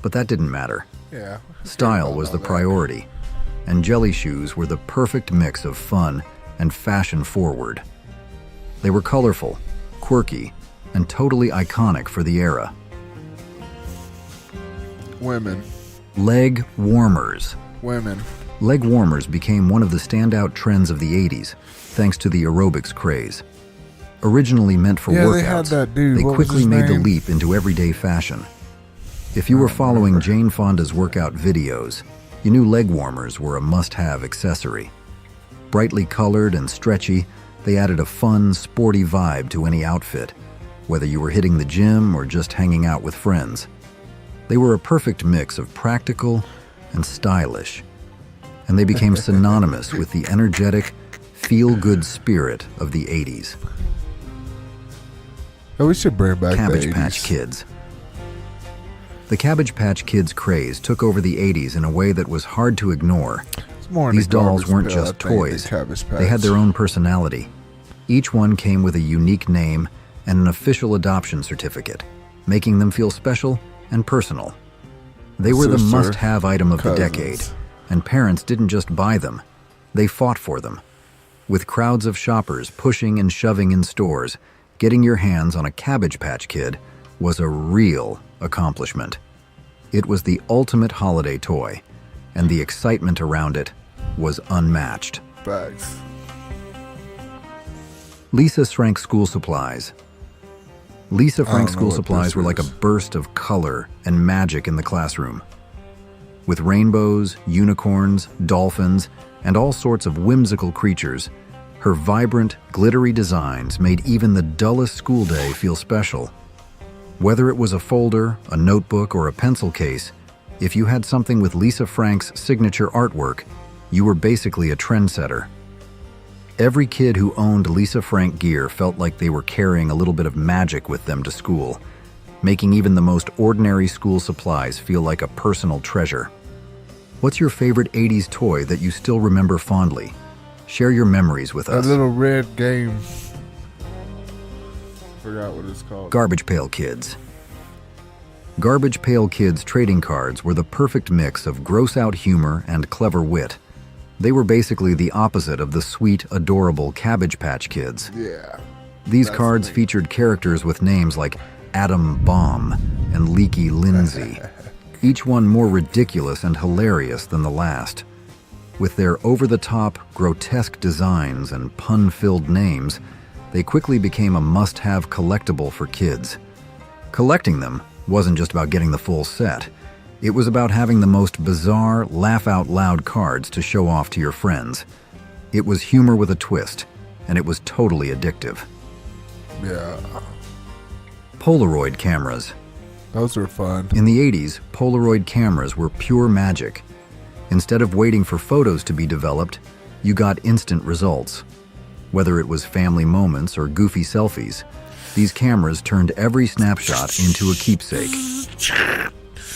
[SPEAKER 18] But that didn't matter.
[SPEAKER 1] Yeah.
[SPEAKER 18] Style was the priority, and jelly shoes were the perfect mix of fun and fashion forward. They were colorful, quirky, and totally iconic for the era.
[SPEAKER 1] Women.
[SPEAKER 18] Leg warmers.
[SPEAKER 1] Women.
[SPEAKER 18] Leg warmers became one of the standout trends of the 80s, thanks to the aerobics craze. Originally meant for
[SPEAKER 1] Yeah, they had
[SPEAKER 18] workouts,
[SPEAKER 1] that dude.
[SPEAKER 18] they
[SPEAKER 1] What was
[SPEAKER 18] quickly
[SPEAKER 1] his
[SPEAKER 18] made the
[SPEAKER 1] name?
[SPEAKER 18] leap into everyday fashion. If you were following Jane Fonda's workout videos, you knew leg warmers were a must-have accessory. Brightly colored and stretchy, they added a fun, sporty vibe to any outfit, whether you were hitting the gym or just hanging out with friends. They were a perfect mix of practical and stylish, and they became synonymous with the energetic, feel-good spirit of the 80s.
[SPEAKER 1] Oh, we should bring back
[SPEAKER 18] Cabbage
[SPEAKER 1] the 80s.
[SPEAKER 18] Patch Kids. The Cabbage Patch Kids craze took over the 80s in a way that was hard to ignore.
[SPEAKER 1] More in
[SPEAKER 18] These
[SPEAKER 1] the
[SPEAKER 18] dolls
[SPEAKER 1] Garbage
[SPEAKER 18] weren't
[SPEAKER 1] Pail,
[SPEAKER 18] just
[SPEAKER 1] I think, than
[SPEAKER 18] toys.
[SPEAKER 1] Cabbage
[SPEAKER 18] They had
[SPEAKER 1] Patch.
[SPEAKER 18] their own personality. Each one came with a unique name and an official adoption certificate, making them feel special and personal. They were the
[SPEAKER 1] Sister,
[SPEAKER 18] must-have item of the
[SPEAKER 1] cousins.
[SPEAKER 18] decade, and parents didn't just buy them, they fought for them. With crowds of shoppers pushing and shoving in stores, getting your hands on a Cabbage Patch Kid was a real accomplishment. It was the ultimate holiday toy, and the excitement around it was unmatched.
[SPEAKER 1] Bags.
[SPEAKER 18] Lisa Frank school supplies. Lisa Frank
[SPEAKER 1] know
[SPEAKER 18] school
[SPEAKER 1] what
[SPEAKER 18] supplies
[SPEAKER 1] this
[SPEAKER 18] were like a
[SPEAKER 1] is.
[SPEAKER 18] burst of color and magic in the classroom. With rainbows, unicorns, dolphins, and all sorts of whimsical creatures, her vibrant, glittery designs made even the dullest school day feel special. Whether it was a folder, a notebook, or a pencil case, if you had something with Lisa Frank's signature artwork, you were basically a trendsetter. Every kid who owned Lisa Frank gear felt like they were carrying a little bit of magic with them to school, making even the most ordinary school supplies feel like a personal treasure. What's your favorite 80s toy that you still remember fondly? Share your memories with
[SPEAKER 1] That
[SPEAKER 18] us.
[SPEAKER 1] little red game. Forgot what it's called.
[SPEAKER 18] Garbage Pail Kids. Garbage Pail Kids trading cards were the perfect mix of gross-out humor and clever wit. They were basically the opposite of the sweet, adorable Cabbage Patch Kids.
[SPEAKER 1] Yeah.
[SPEAKER 18] These cards featured characters with names like Atom Bomb and Leaky Lindsay, each one more ridiculous and hilarious than the last. With their over-the-top, grotesque designs and pun-filled names, they quickly became a must-have collectible for kids. Collecting them wasn't just about getting the full set. It was about having the most bizarre, laugh-out-loud cards to show off to your friends. It was humor with a twist, and it was totally addictive.
[SPEAKER 1] Yeah.
[SPEAKER 18] Polaroid cameras.
[SPEAKER 1] Those were fun.
[SPEAKER 18] In the 80s, Polaroid cameras were pure magic. Instead of waiting for photos to be developed, you got instant results. Whether it was family moments or goofy selfies, these cameras turned every snapshot into a keepsake.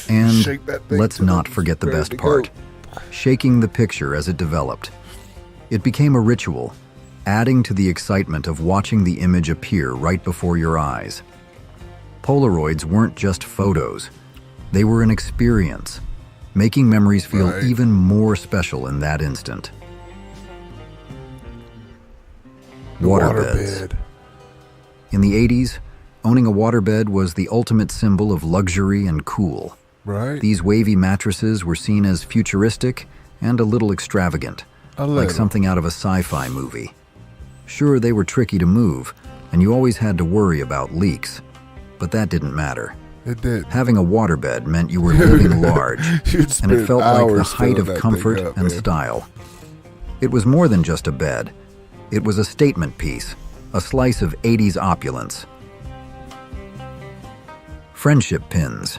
[SPEAKER 18] And
[SPEAKER 1] Shake that thing
[SPEAKER 18] let's
[SPEAKER 1] till
[SPEAKER 18] not
[SPEAKER 1] it's
[SPEAKER 18] forget the
[SPEAKER 1] ready
[SPEAKER 18] best
[SPEAKER 1] to
[SPEAKER 18] part,
[SPEAKER 1] go.
[SPEAKER 18] shaking the picture as it developed. It became a ritual, adding to the excitement of watching the image appear right before your eyes. Polaroids weren't just photos, they were an experience, making memories feel
[SPEAKER 1] Right.
[SPEAKER 18] even more special in that instant.
[SPEAKER 1] The
[SPEAKER 18] Waterbeds.
[SPEAKER 1] waterbed.
[SPEAKER 18] In the 80s, owning a waterbed was the ultimate symbol of luxury and cool.
[SPEAKER 1] Right.
[SPEAKER 18] These wavy mattresses were seen as futuristic and a little extravagant,
[SPEAKER 1] A
[SPEAKER 18] like
[SPEAKER 1] little.
[SPEAKER 18] something out of a sci-fi movie. Sure, they were tricky to move, and you always had to worry about leaks, but that didn't matter.
[SPEAKER 1] It did.
[SPEAKER 18] Having a waterbed meant you were living large,
[SPEAKER 1] You'd
[SPEAKER 18] and it
[SPEAKER 1] spend
[SPEAKER 18] felt like the
[SPEAKER 1] hours
[SPEAKER 18] height
[SPEAKER 1] filling
[SPEAKER 18] of
[SPEAKER 1] that
[SPEAKER 18] comfort
[SPEAKER 1] thing up,
[SPEAKER 18] and
[SPEAKER 1] man.
[SPEAKER 18] style. It was more than just a bed. It was a statement piece, a slice of 80s opulence. Friendship pins.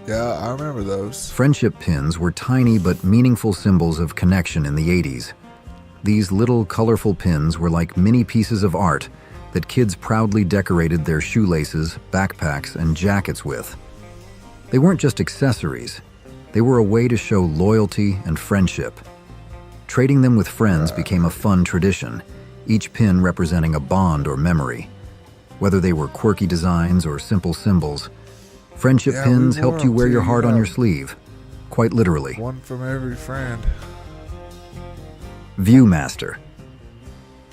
[SPEAKER 1] Yeah, I remember those.
[SPEAKER 18] Friendship pins were tiny but meaningful symbols of connection in the 80s. These little colorful pins were like mini pieces of art that kids proudly decorated their shoelaces, backpacks, and jackets with. They weren't just accessories. They were a way to show loyalty and friendship. Trading them with friends became a fun tradition, each pin representing a bond or memory. Whether they were quirky designs or simple symbols, friendship pins helped you wear your heart on your sleeve, quite literally.
[SPEAKER 1] One from every friend.
[SPEAKER 18] Viewmaster.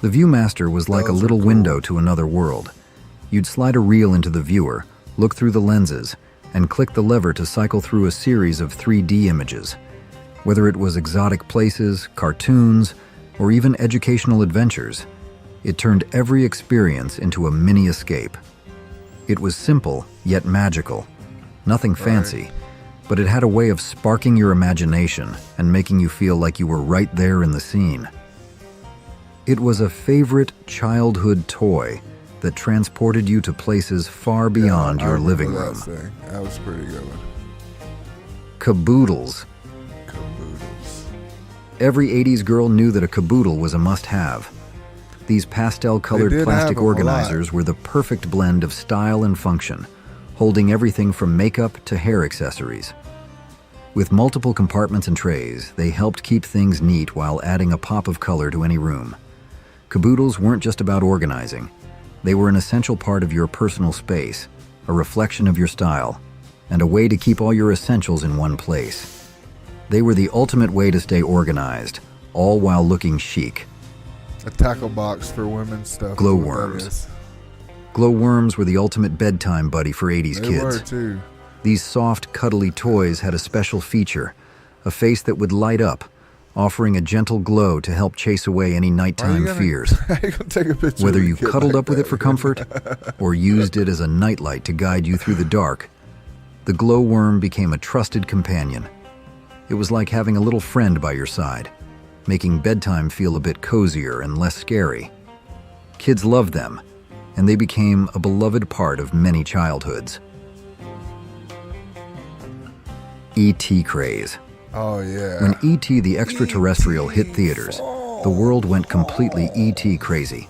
[SPEAKER 18] The Viewmaster was like a little window to another world. You'd slide a reel into the viewer, look through the lenses, and click the lever to cycle through a series of 3D images. Whether it was exotic places, cartoons, or even educational adventures, it turned every experience into a mini escape. It was simple, yet magical. Nothing fancy, but it had a way of sparking your imagination and making you feel like you were right there in the scene. It was a favorite childhood toy that transported you to places far beyond your living room.
[SPEAKER 1] That was a pretty good one.
[SPEAKER 18] Caboodles. Every 80s girl knew that a caboodle was a must-have. These pastel-colored plastic organizers were the perfect blend of style and function, holding everything from makeup to hair accessories. With multiple compartments and trays, they helped keep things neat while adding a pop of color to any room. Caboodles weren't just about organizing. They were an essential part of your personal space, a reflection of your style, and a way to keep all your essentials in one place. They were the ultimate way to stay organized, all while looking chic.
[SPEAKER 1] A tackle box for women's stuff.
[SPEAKER 18] Glowworms. Glowworms were the ultimate bedtime buddy for 80s kids.
[SPEAKER 1] They were too.
[SPEAKER 18] These soft, cuddly toys had a special feature, a face that would light up, offering a gentle glow to help chase away any nighttime fears. Whether you cuddled up with it for comfort or used it as a nightlight to guide you through the dark, the glowworm became a trusted companion. It was like having a little friend by your side, making bedtime feel a bit cozier and less scary. Kids loved them, and they became a beloved part of many childhoods. E.T. craze.
[SPEAKER 1] Oh, yeah.
[SPEAKER 18] When E.T. the Extraterrestrial hit theaters, the world went completely E.T. crazy.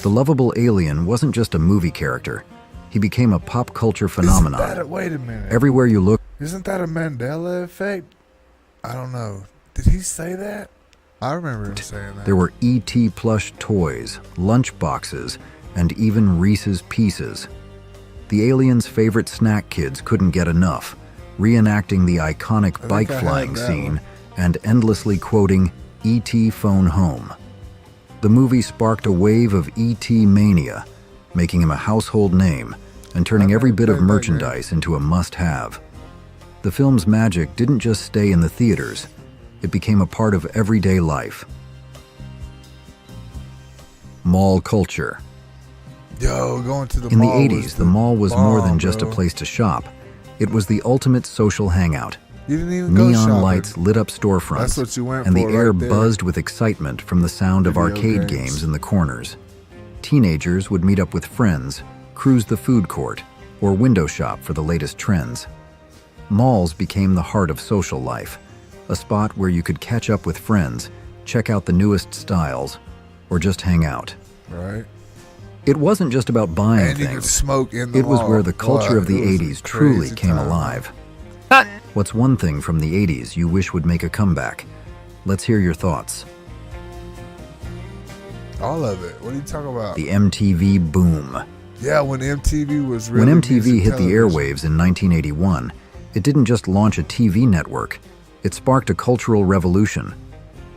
[SPEAKER 18] The lovable alien wasn't just a movie character. He became a pop culture phenomenon.
[SPEAKER 1] Wait a minute.
[SPEAKER 18] Everywhere you look.
[SPEAKER 1] Isn't that a Mandela effect? I don't know. Did he say that? I remember him saying that.
[SPEAKER 18] There were E.T. plush toys, lunch boxes, and even Reese's Pieces. The alien's favorite snack kids couldn't get enough, reenacting the iconic bike flying scene and endlessly quoting E.T. Phone Home. The movie sparked a wave of E.T. mania, making him a household name and turning every bit of merchandise into a must-have. The film's magic didn't just stay in the theaters, it became a part of everyday life. Mall culture.
[SPEAKER 1] Yo, going to the
[SPEAKER 18] In the
[SPEAKER 1] mall
[SPEAKER 18] 80s, the mall was more than just a place to shop. It was the ultimate social hangout.
[SPEAKER 1] You didn't even go
[SPEAKER 18] Neon
[SPEAKER 1] shopping.
[SPEAKER 18] lights lit up storefronts,
[SPEAKER 1] That's what you went
[SPEAKER 18] and the
[SPEAKER 1] for
[SPEAKER 18] air
[SPEAKER 1] right there.
[SPEAKER 18] buzzed with excitement from the sound of
[SPEAKER 1] Video
[SPEAKER 18] arcade
[SPEAKER 1] games.
[SPEAKER 18] games in the corners. Teenagers would meet up with friends, cruise the food court, or window shop for the latest trends. Malls became the heart of social life, a spot where you could catch up with friends, check out the newest styles, or just hang out.
[SPEAKER 1] Right.
[SPEAKER 18] It wasn't just about buying
[SPEAKER 1] And you could
[SPEAKER 18] things.
[SPEAKER 1] smoke in the
[SPEAKER 18] It was
[SPEAKER 1] mall.
[SPEAKER 18] where the culture of the
[SPEAKER 1] It was a
[SPEAKER 18] 80s truly
[SPEAKER 1] crazy
[SPEAKER 18] came
[SPEAKER 1] time.
[SPEAKER 18] alive. What's one thing from the 80s you wish would make a comeback? Let's hear your thoughts.
[SPEAKER 1] All of it. What are you talking about?
[SPEAKER 18] The MTV boom.
[SPEAKER 1] Yeah, when MTV was really
[SPEAKER 18] When MTV
[SPEAKER 1] music
[SPEAKER 18] hit the
[SPEAKER 1] television.
[SPEAKER 18] airwaves in 1981, it didn't just launch a TV network, it sparked a cultural revolution.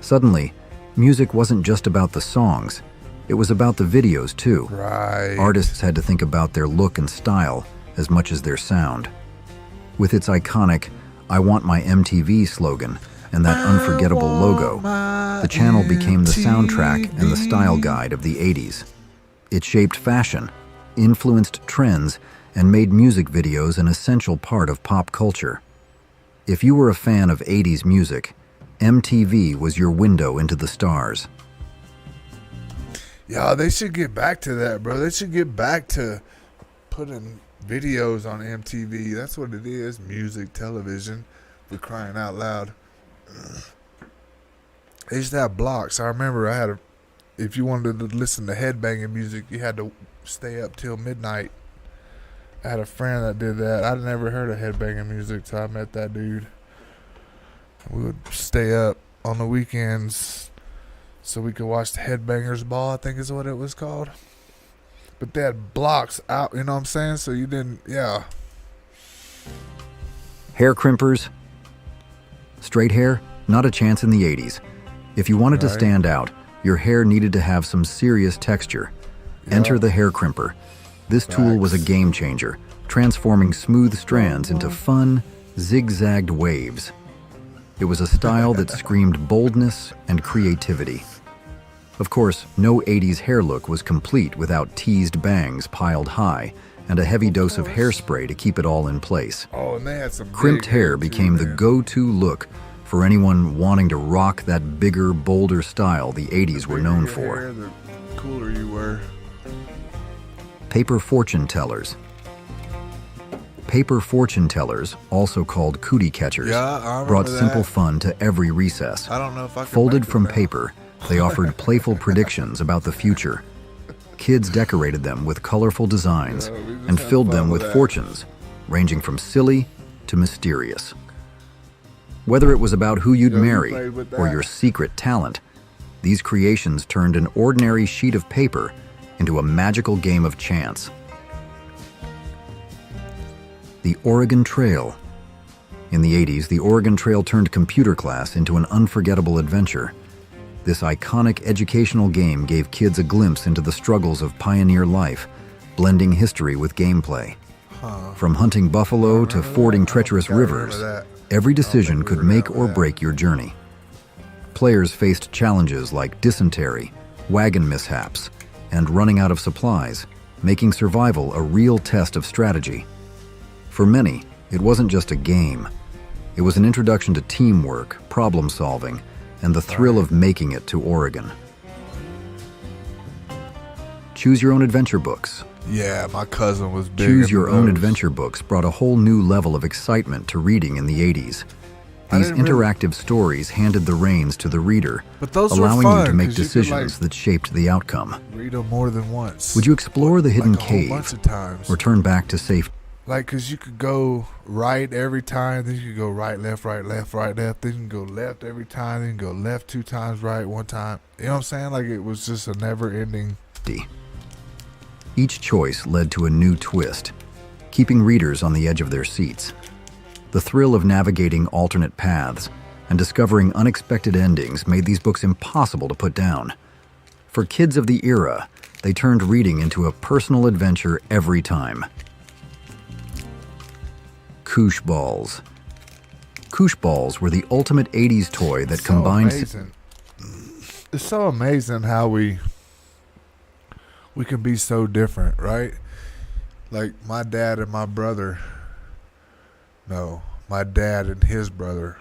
[SPEAKER 18] Suddenly, music wasn't just about the songs, it was about the videos too.
[SPEAKER 1] Right.
[SPEAKER 18] Artists had to think about their look and style as much as their sound. With its iconic, "I want my MTV" slogan and that unforgettable logo, the channel became the soundtrack and the style guide of the 80s. It shaped fashion, influenced trends, and made music videos an essential part of pop culture. If you were a fan of 80s music, MTV was your window into the stars.
[SPEAKER 1] Yeah, they should get back to that, bro. They should get back to putting videos on MTV. That's what it is. Music, television. We're crying out loud. They used to have blocks. I remember I had if you wanted to listen to headbanging music, you had to stay up till midnight. I had a friend that did that. I'd never heard of headbanging music till I met that dude. We would stay up on the weekends so we could watch the Headbangers Ball, I think is what it was called. But they had blocks out, you know what I'm saying? So you didn't, yeah.
[SPEAKER 18] Hair crimpers? Straight hair? Not a chance in the 80s. If you wanted to stand out, your hair needed to have some serious texture. Enter the hair crimper. This tool was a game changer, transforming smooth strands into fun, zigzagged waves. It was a style that screamed boldness and creativity. Of course, no 80s hair look was complete without teased bangs piled high and a heavy dose of hairspray to keep it all in place.
[SPEAKER 1] Oh, and they had some
[SPEAKER 18] Crimped hair became the go-to look for anyone wanting to rock that bigger, bolder style the 80s were known for.
[SPEAKER 1] Hair, the cooler you were.
[SPEAKER 18] Paper fortune tellers. Paper fortune tellers, also called cootie catchers, brought simple fun to every recess.
[SPEAKER 1] I don't know if I could
[SPEAKER 18] Folded
[SPEAKER 1] make
[SPEAKER 18] from
[SPEAKER 1] it
[SPEAKER 18] paper, they offered playful predictions about the future. Kids decorated them with colorful designs and filled them with fortunes, ranging from silly to mysterious. Whether it was about who you'd marry or your secret talent, these creations turned an ordinary sheet of paper into a magical game of chance. The Oregon Trail. In the 80s, the Oregon Trail turned computer class into an unforgettable adventure. This iconic educational game gave kids a glimpse into the struggles of pioneer life, blending history with gameplay. From hunting buffalo to fording treacherous rivers, every decision could make or break your journey. Players faced challenges like dysentery, wagon mishaps, and running out of supplies, making survival a real test of strategy. For many, it wasn't just a game. It was an introduction to teamwork, problem solving, and the thrill of making it to Oregon. Choose your own adventure books.
[SPEAKER 1] Yeah, my cousin was big.
[SPEAKER 18] Choose your own adventure books brought a whole new level of excitement to reading in the 80s. These interactive stories handed the reins to the reader, allowing you to make decisions that shaped the outcome.
[SPEAKER 1] Read them more than once.
[SPEAKER 18] Would you explore the hidden
[SPEAKER 1] like a whole
[SPEAKER 18] cave
[SPEAKER 1] bunch of times.
[SPEAKER 18] or turn back to safety?
[SPEAKER 1] Like, because you could go right every time, then you could go right, left, right, left, right, left. Then you can go left every time, then you can go left 2 times, right 1 time. You know what I'm saying? Like, it was just a never-ending.
[SPEAKER 18] Each choice led to a new twist, keeping readers on the edge of their seats. The thrill of navigating alternate paths and discovering unexpected endings made these books impossible to put down. For kids of the era, they turned reading into a personal adventure every time. Koosh balls. Koosh balls were the ultimate 80s toy that combined...
[SPEAKER 1] It's so amazing how we can be so different, right? Like my dad and my brother. No, my dad and his brother.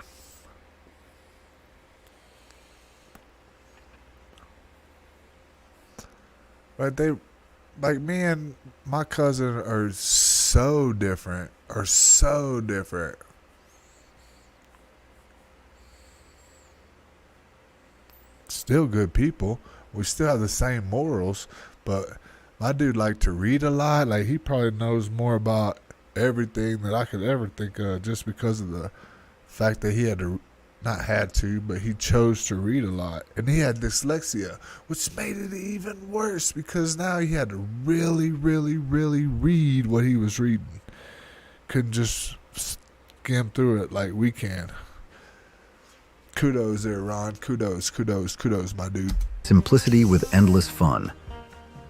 [SPEAKER 1] Right, like me and my cousin are so different. Still good people. We still have the same morals, but my dude liked to read a lot. Like, he probably knows more about everything that I could ever think of just because of the fact that he had to, not had to, but he chose to read a lot. And he had dyslexia, which made it even worse because now he had to really, really, really read what he was reading. Couldn't just skim through it like we can. Kudos there, Ron. Kudos, my dude.
[SPEAKER 18] Simplicity with endless fun.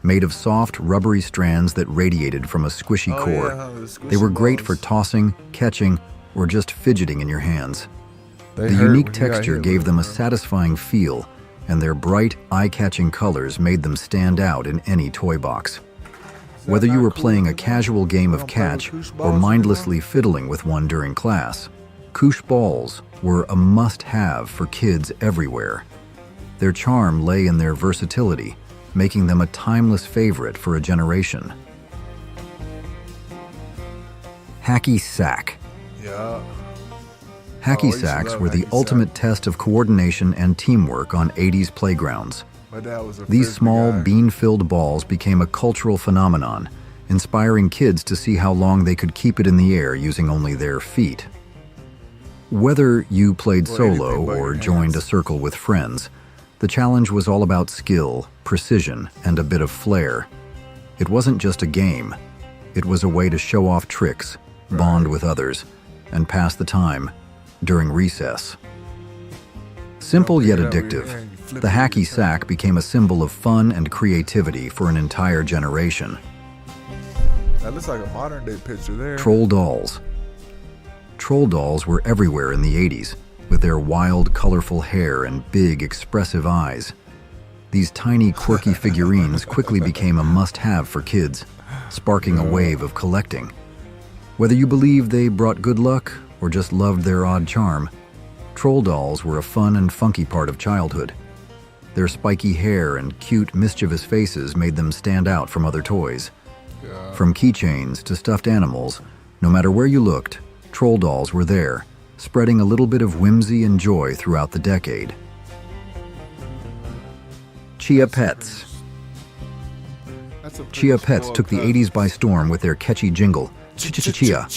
[SPEAKER 18] Made of soft, rubbery strands that radiated from a squishy core. They were great for tossing, catching, or just fidgeting in your hands. The unique texture gave them a satisfying feel, and their bright, eye-catching colors made them stand out in any toy box. Whether you were playing a casual game of catch or mindlessly fiddling with one during class, Koosh balls were a must-have for kids everywhere. Their charm lay in their versatility, making them a timeless favorite for a generation. Hacky sack.
[SPEAKER 1] Yeah.
[SPEAKER 18] Hacky sacks were the ultimate test of coordination and teamwork on 80s playgrounds.
[SPEAKER 1] My dad was a
[SPEAKER 18] These
[SPEAKER 1] Frisbee
[SPEAKER 18] small,
[SPEAKER 1] guy.
[SPEAKER 18] bean-filled balls became a cultural phenomenon, inspiring kids to see how long they could keep it in the air using only their feet. Whether you played solo or joined a circle with friends, the challenge was all about skill, precision, and a bit of flair. It wasn't just a game. It was a way to show off tricks, bond with others, and pass the time during recess. Simple yet addictive, the hacky sack became a symbol of fun and creativity for an entire generation.
[SPEAKER 1] That looks like a modern day picture there.
[SPEAKER 18] Troll dolls. Troll dolls were everywhere in the 80s, with their wild, colorful hair and big, expressive eyes. These tiny, quirky figurines quickly became a must-have for kids, sparking a wave of collecting. Whether you believed they brought good luck or just loved their odd charm, troll dolls were a fun and funky part of childhood. Their spiky hair and cute, mischievous faces made them stand out from other toys. From keychains to stuffed animals, no matter where you looked, troll dolls were there, spreading a little bit of whimsy and joy throughout the decade. Chia Pets. Chia Pets took the 80s by storm with their catchy jingle, Chia.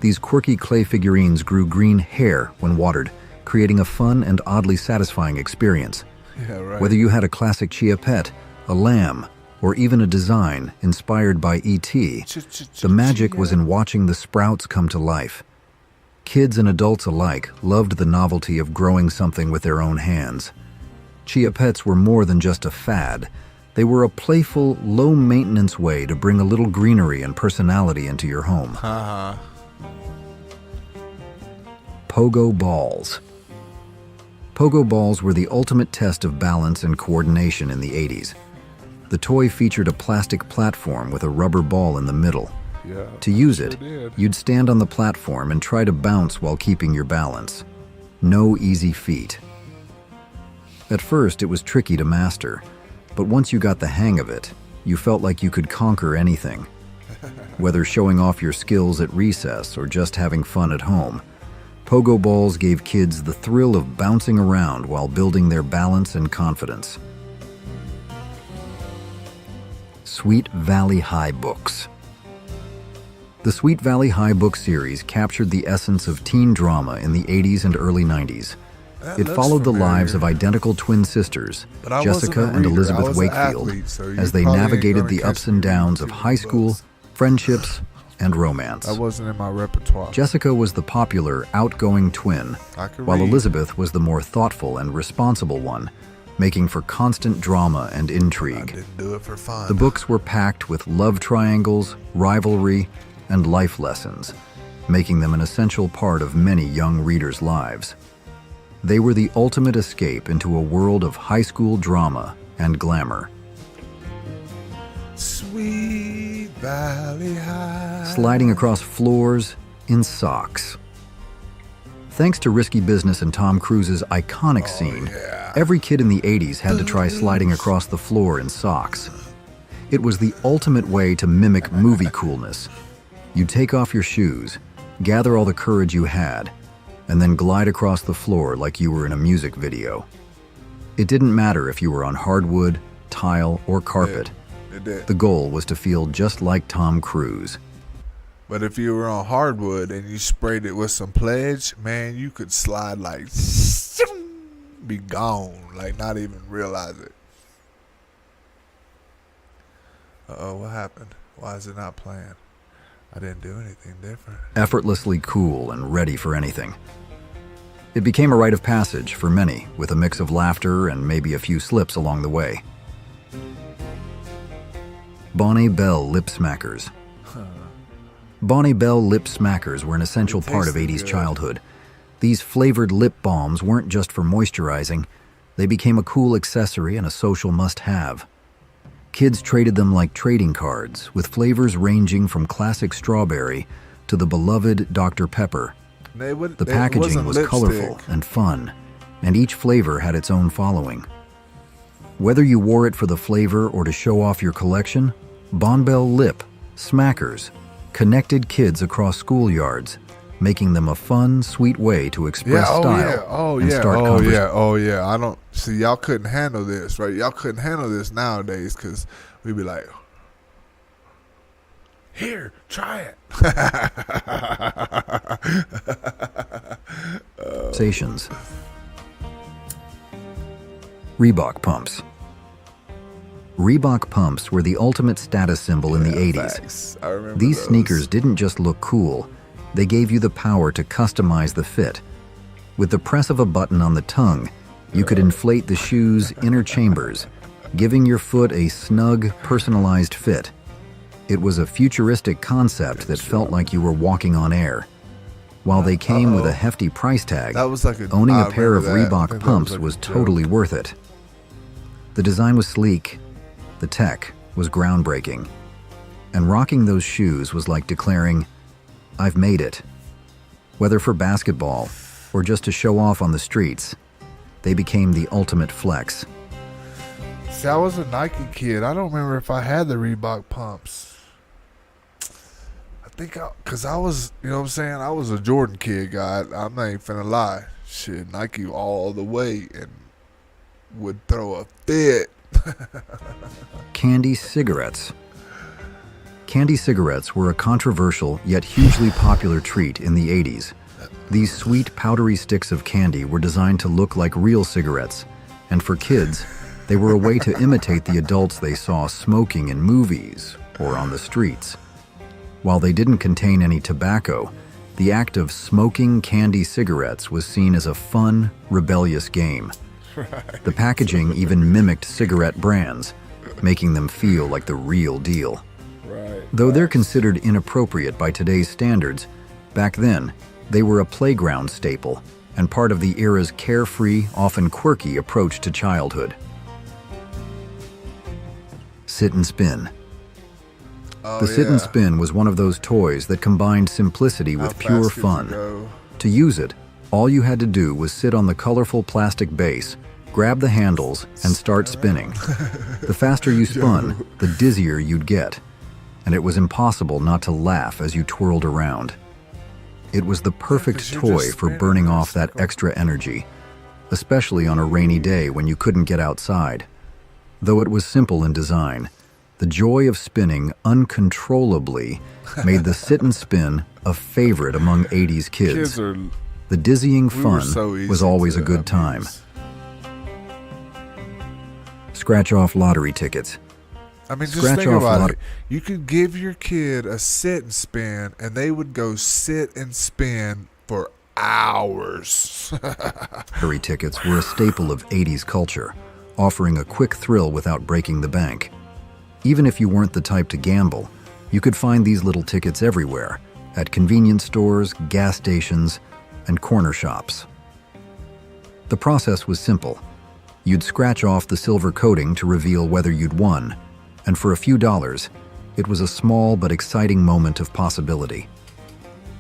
[SPEAKER 18] These quirky clay figurines grew green hair when watered, creating a fun and oddly satisfying experience.
[SPEAKER 1] Yeah, right.
[SPEAKER 18] Whether you had a classic Chia Pet, a lamb, or even a design inspired by E.T., the magic was in watching the sprouts come to life. Kids and adults alike loved the novelty of growing something with their own hands. Chia Pets were more than just a fad. They were a playful, low-maintenance way to bring a little greenery and personality into your home. Pogo balls. Pogo balls were the ultimate test of balance and coordination in the 80s. The toy featured a plastic platform with a rubber ball in the middle. To use it, you'd stand on the platform and try to bounce while keeping your balance. No easy feat. At first, it was tricky to master, but once you got the hang of it, you felt like you could conquer anything. Whether showing off your skills at recess or just having fun at home, Pogo balls gave kids the thrill of bouncing around while building their balance and confidence. Sweet Valley High books. The Sweet Valley High book series captured the essence of teen drama in the 80s and early 90s. It followed the lives of identical twin sisters, Jessica and Elizabeth Wakefield, as they navigated the ups and downs of high school, friendships, and romance.
[SPEAKER 1] That wasn't in my repertoire.
[SPEAKER 18] Jessica was the popular, outgoing twin, while Elizabeth was the more thoughtful and responsible one, making for constant drama and intrigue.
[SPEAKER 1] I didn't do it for fun.
[SPEAKER 18] The books were packed with love triangles, rivalry, and life lessons, making them an essential part of many young readers' lives. They were the ultimate escape into a world of high school drama and glamour.
[SPEAKER 1] Sweet Valley High.
[SPEAKER 18] Sliding across floors in socks. Thanks to Risky Business and Tom Cruise's iconic scene, every kid in the 80s had to try sliding across the floor in socks. It was the ultimate way to mimic movie coolness. You'd take off your shoes, gather all the courage you had, and then glide across the floor like you were in a music video. It didn't matter if you were on hardwood, tile, or carpet. The goal was to feel just like Tom Cruise.
[SPEAKER 1] But if you were on hardwood and you sprayed it with some pledge, man, you could slide like be gone, like not even realize it. Uh-oh, what happened? Why is it not playing? I didn't do anything different.
[SPEAKER 18] Effortlessly cool and ready for anything. It became a rite of passage for many, with a mix of laughter and maybe a few slips along the way. Bonnie Bell lip smackers. Bonnie Bell lip smackers were an essential part of 80s childhood. These flavored lip balms weren't just for moisturizing. They became a cool accessory and a social must-have. Kids traded them like trading cards, with flavors ranging from classic strawberry to the beloved Dr. Pepper. The packaging was colorful and fun, and each flavor had its own following. Whether you wore it for the flavor or to show off your collection, Bonnie Bell lip smackers connected kids across schoolyards, making them a fun, sweet way to express style and start conversation.
[SPEAKER 1] Oh yeah. See, y'all couldn't handle this, right? Y'all couldn't handle this nowadays because we'd be like, here, try it.
[SPEAKER 18] Stations. Reebok pumps. Reebok pumps were the ultimate status symbol in the 80s.
[SPEAKER 1] Facts. I remember
[SPEAKER 18] These
[SPEAKER 1] those.
[SPEAKER 18] sneakers didn't just look cool, they gave you the power to customize the fit. With the press of a button on the tongue, you could inflate the shoe's inner chambers, giving your foot a snug, personalized fit. It was a futuristic concept that felt like you were walking on air. While they came with a hefty price tag,
[SPEAKER 1] That was like
[SPEAKER 18] owning
[SPEAKER 1] I
[SPEAKER 18] a pair of
[SPEAKER 1] remember that. I
[SPEAKER 18] Reebok
[SPEAKER 1] think that
[SPEAKER 18] pumps
[SPEAKER 1] like
[SPEAKER 18] was
[SPEAKER 1] a joke.
[SPEAKER 18] totally worth it. The design was sleek, the tech was groundbreaking, and rocking those shoes was like declaring, "I've made it." Whether for basketball or just to show off on the streets, they became the ultimate flex.
[SPEAKER 1] See, I was a Nike kid. I don't remember if I had the Reebok pumps. I think because I was, you know what I'm saying? I was a Jordan kid, guy. I'm not even finna lie. Shit, Nike all the way and would throw a fit.
[SPEAKER 18] Candy cigarettes. Candy cigarettes were a controversial yet hugely popular treat in the 80s. These sweet, powdery sticks of candy were designed to look like real cigarettes, and for kids, they were a way to imitate the adults they saw smoking in movies or on the streets. While they didn't contain any tobacco, the act of smoking candy cigarettes was seen as a fun, rebellious game. The packaging even mimicked cigarette brands, making them feel like the real deal. Though they're considered inappropriate by today's standards, back then, they were a playground staple and part of the era's carefree, often quirky approach to childhood. Sit and spin. The sit and spin was one of those toys that combined simplicity with pure fun. To use it, all you had to do was sit on the colorful plastic base, grab the handles, and start spinning. The faster you spun, the dizzier you'd get, and it was impossible not to laugh as you twirled around. It was the perfect toy for burning off that extra energy, especially on a rainy day when you couldn't get outside. Though it was simple in design, the joy of spinning uncontrollably made the sit and spin a favorite among 80s kids. The dizzying fun was always a good time. Scratch off lottery tickets.
[SPEAKER 1] I mean, just think about it. You could give your kid a sit and spin, and they would go sit and spin for hours.
[SPEAKER 18] Lottery tickets were a staple of 80s culture, offering a quick thrill without breaking the bank. Even if you weren't the type to gamble, you could find these little tickets everywhere, at convenience stores, gas stations, and corner shops. The process was simple. You'd scratch off the silver coating to reveal whether you'd won, and for a few dollars, it was a small but exciting moment of possibility.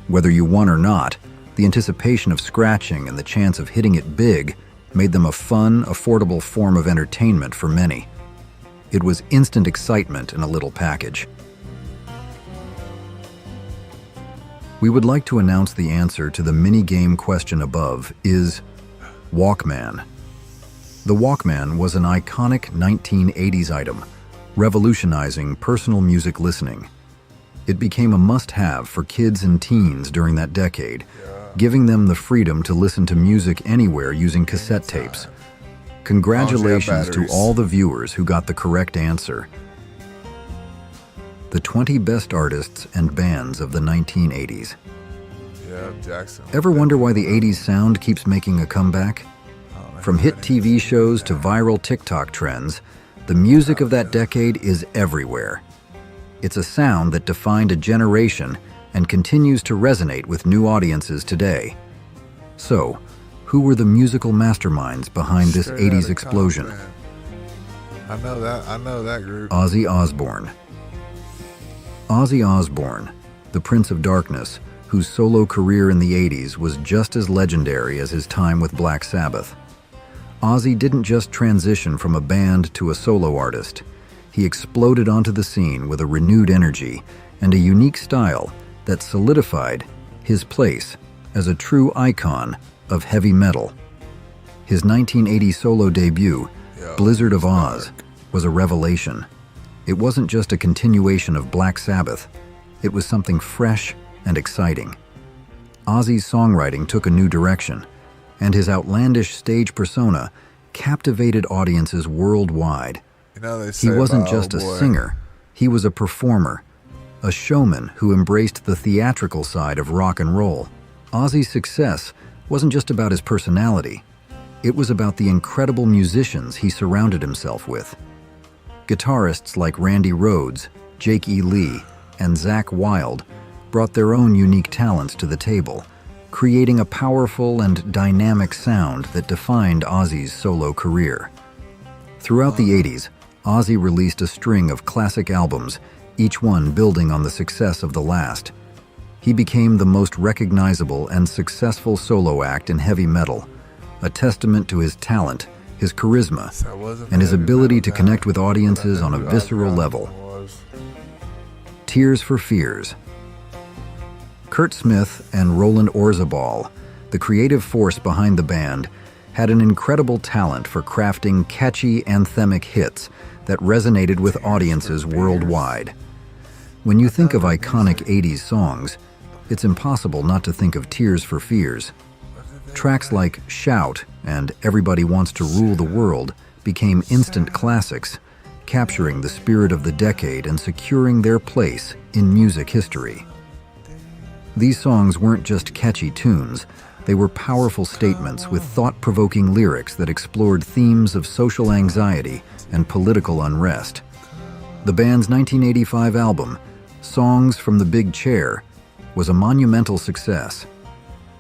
[SPEAKER 18] Whether you won or not, the anticipation of scratching and the chance of hitting it big made them a fun, affordable form of entertainment for many. It was instant excitement in a little package. We would like to announce the answer to the mini-game question above is Walkman. The Walkman was an iconic 1980s item, revolutionizing personal music listening. It became a must-have for kids and teens during that decade, giving them the freedom to listen to music anywhere using cassette tapes. Congratulations to all the viewers who got the correct answer. The 20 best artists and bands of the 1980s.
[SPEAKER 1] Yeah, Jackson.
[SPEAKER 18] Ever wonder why the 80s sound keeps making a comeback? From hit TV shows to viral TikTok trends, the music of that decade is everywhere. It's a sound that defined a generation and continues to resonate with new audiences today. So, who were the musical masterminds behind this 80s explosion?
[SPEAKER 1] I know that group.
[SPEAKER 18] Ozzy Osbourne. Ozzy Osbourne, the Prince of Darkness, whose solo career in the 80s was just as legendary as his time with Black Sabbath. Ozzy didn't just transition from a band to a solo artist. He exploded onto the scene with a renewed energy and a unique style that solidified his place as a true icon of heavy metal. His 1980 solo debut, Blizzard of Oz, was a revelation. It wasn't just a continuation of Black Sabbath, it was something fresh and exciting. Ozzy's songwriting took a new direction, and his outlandish stage persona captivated audiences worldwide.
[SPEAKER 1] You know, they
[SPEAKER 18] He
[SPEAKER 1] say
[SPEAKER 18] wasn't
[SPEAKER 1] about
[SPEAKER 18] just a
[SPEAKER 1] old boy.
[SPEAKER 18] singer, he was a performer, a showman who embraced the theatrical side of rock and roll. Ozzy's success wasn't just about his personality, it was about the incredible musicians he surrounded himself with. Guitarists like Randy Rhoads, Jake E. Lee, and Zakk Wylde brought their own unique talents to the table, creating a powerful and dynamic sound that defined Ozzy's solo career. Throughout the 80s, Ozzy released a string of classic albums, each one building on the success of the last. He became the most recognizable and successful solo act in heavy metal, a testament to his talent, his charisma, and his ability to connect with audiences on a visceral level. Tears for Fears. Kurt Smith and Roland Orzabal, the creative force behind the band, had an incredible talent for crafting catchy anthemic hits that resonated with audiences worldwide. When you think of iconic 80s songs, it's impossible not to think of Tears for Fears. Tracks like Shout and Everybody Wants to Rule the World became instant classics, capturing the spirit of the decade and securing their place in music history. These songs weren't just catchy tunes, they were powerful statements with thought-provoking lyrics that explored themes of social anxiety and political unrest. The band's 1985 album, Songs from the Big Chair, was a monumental success.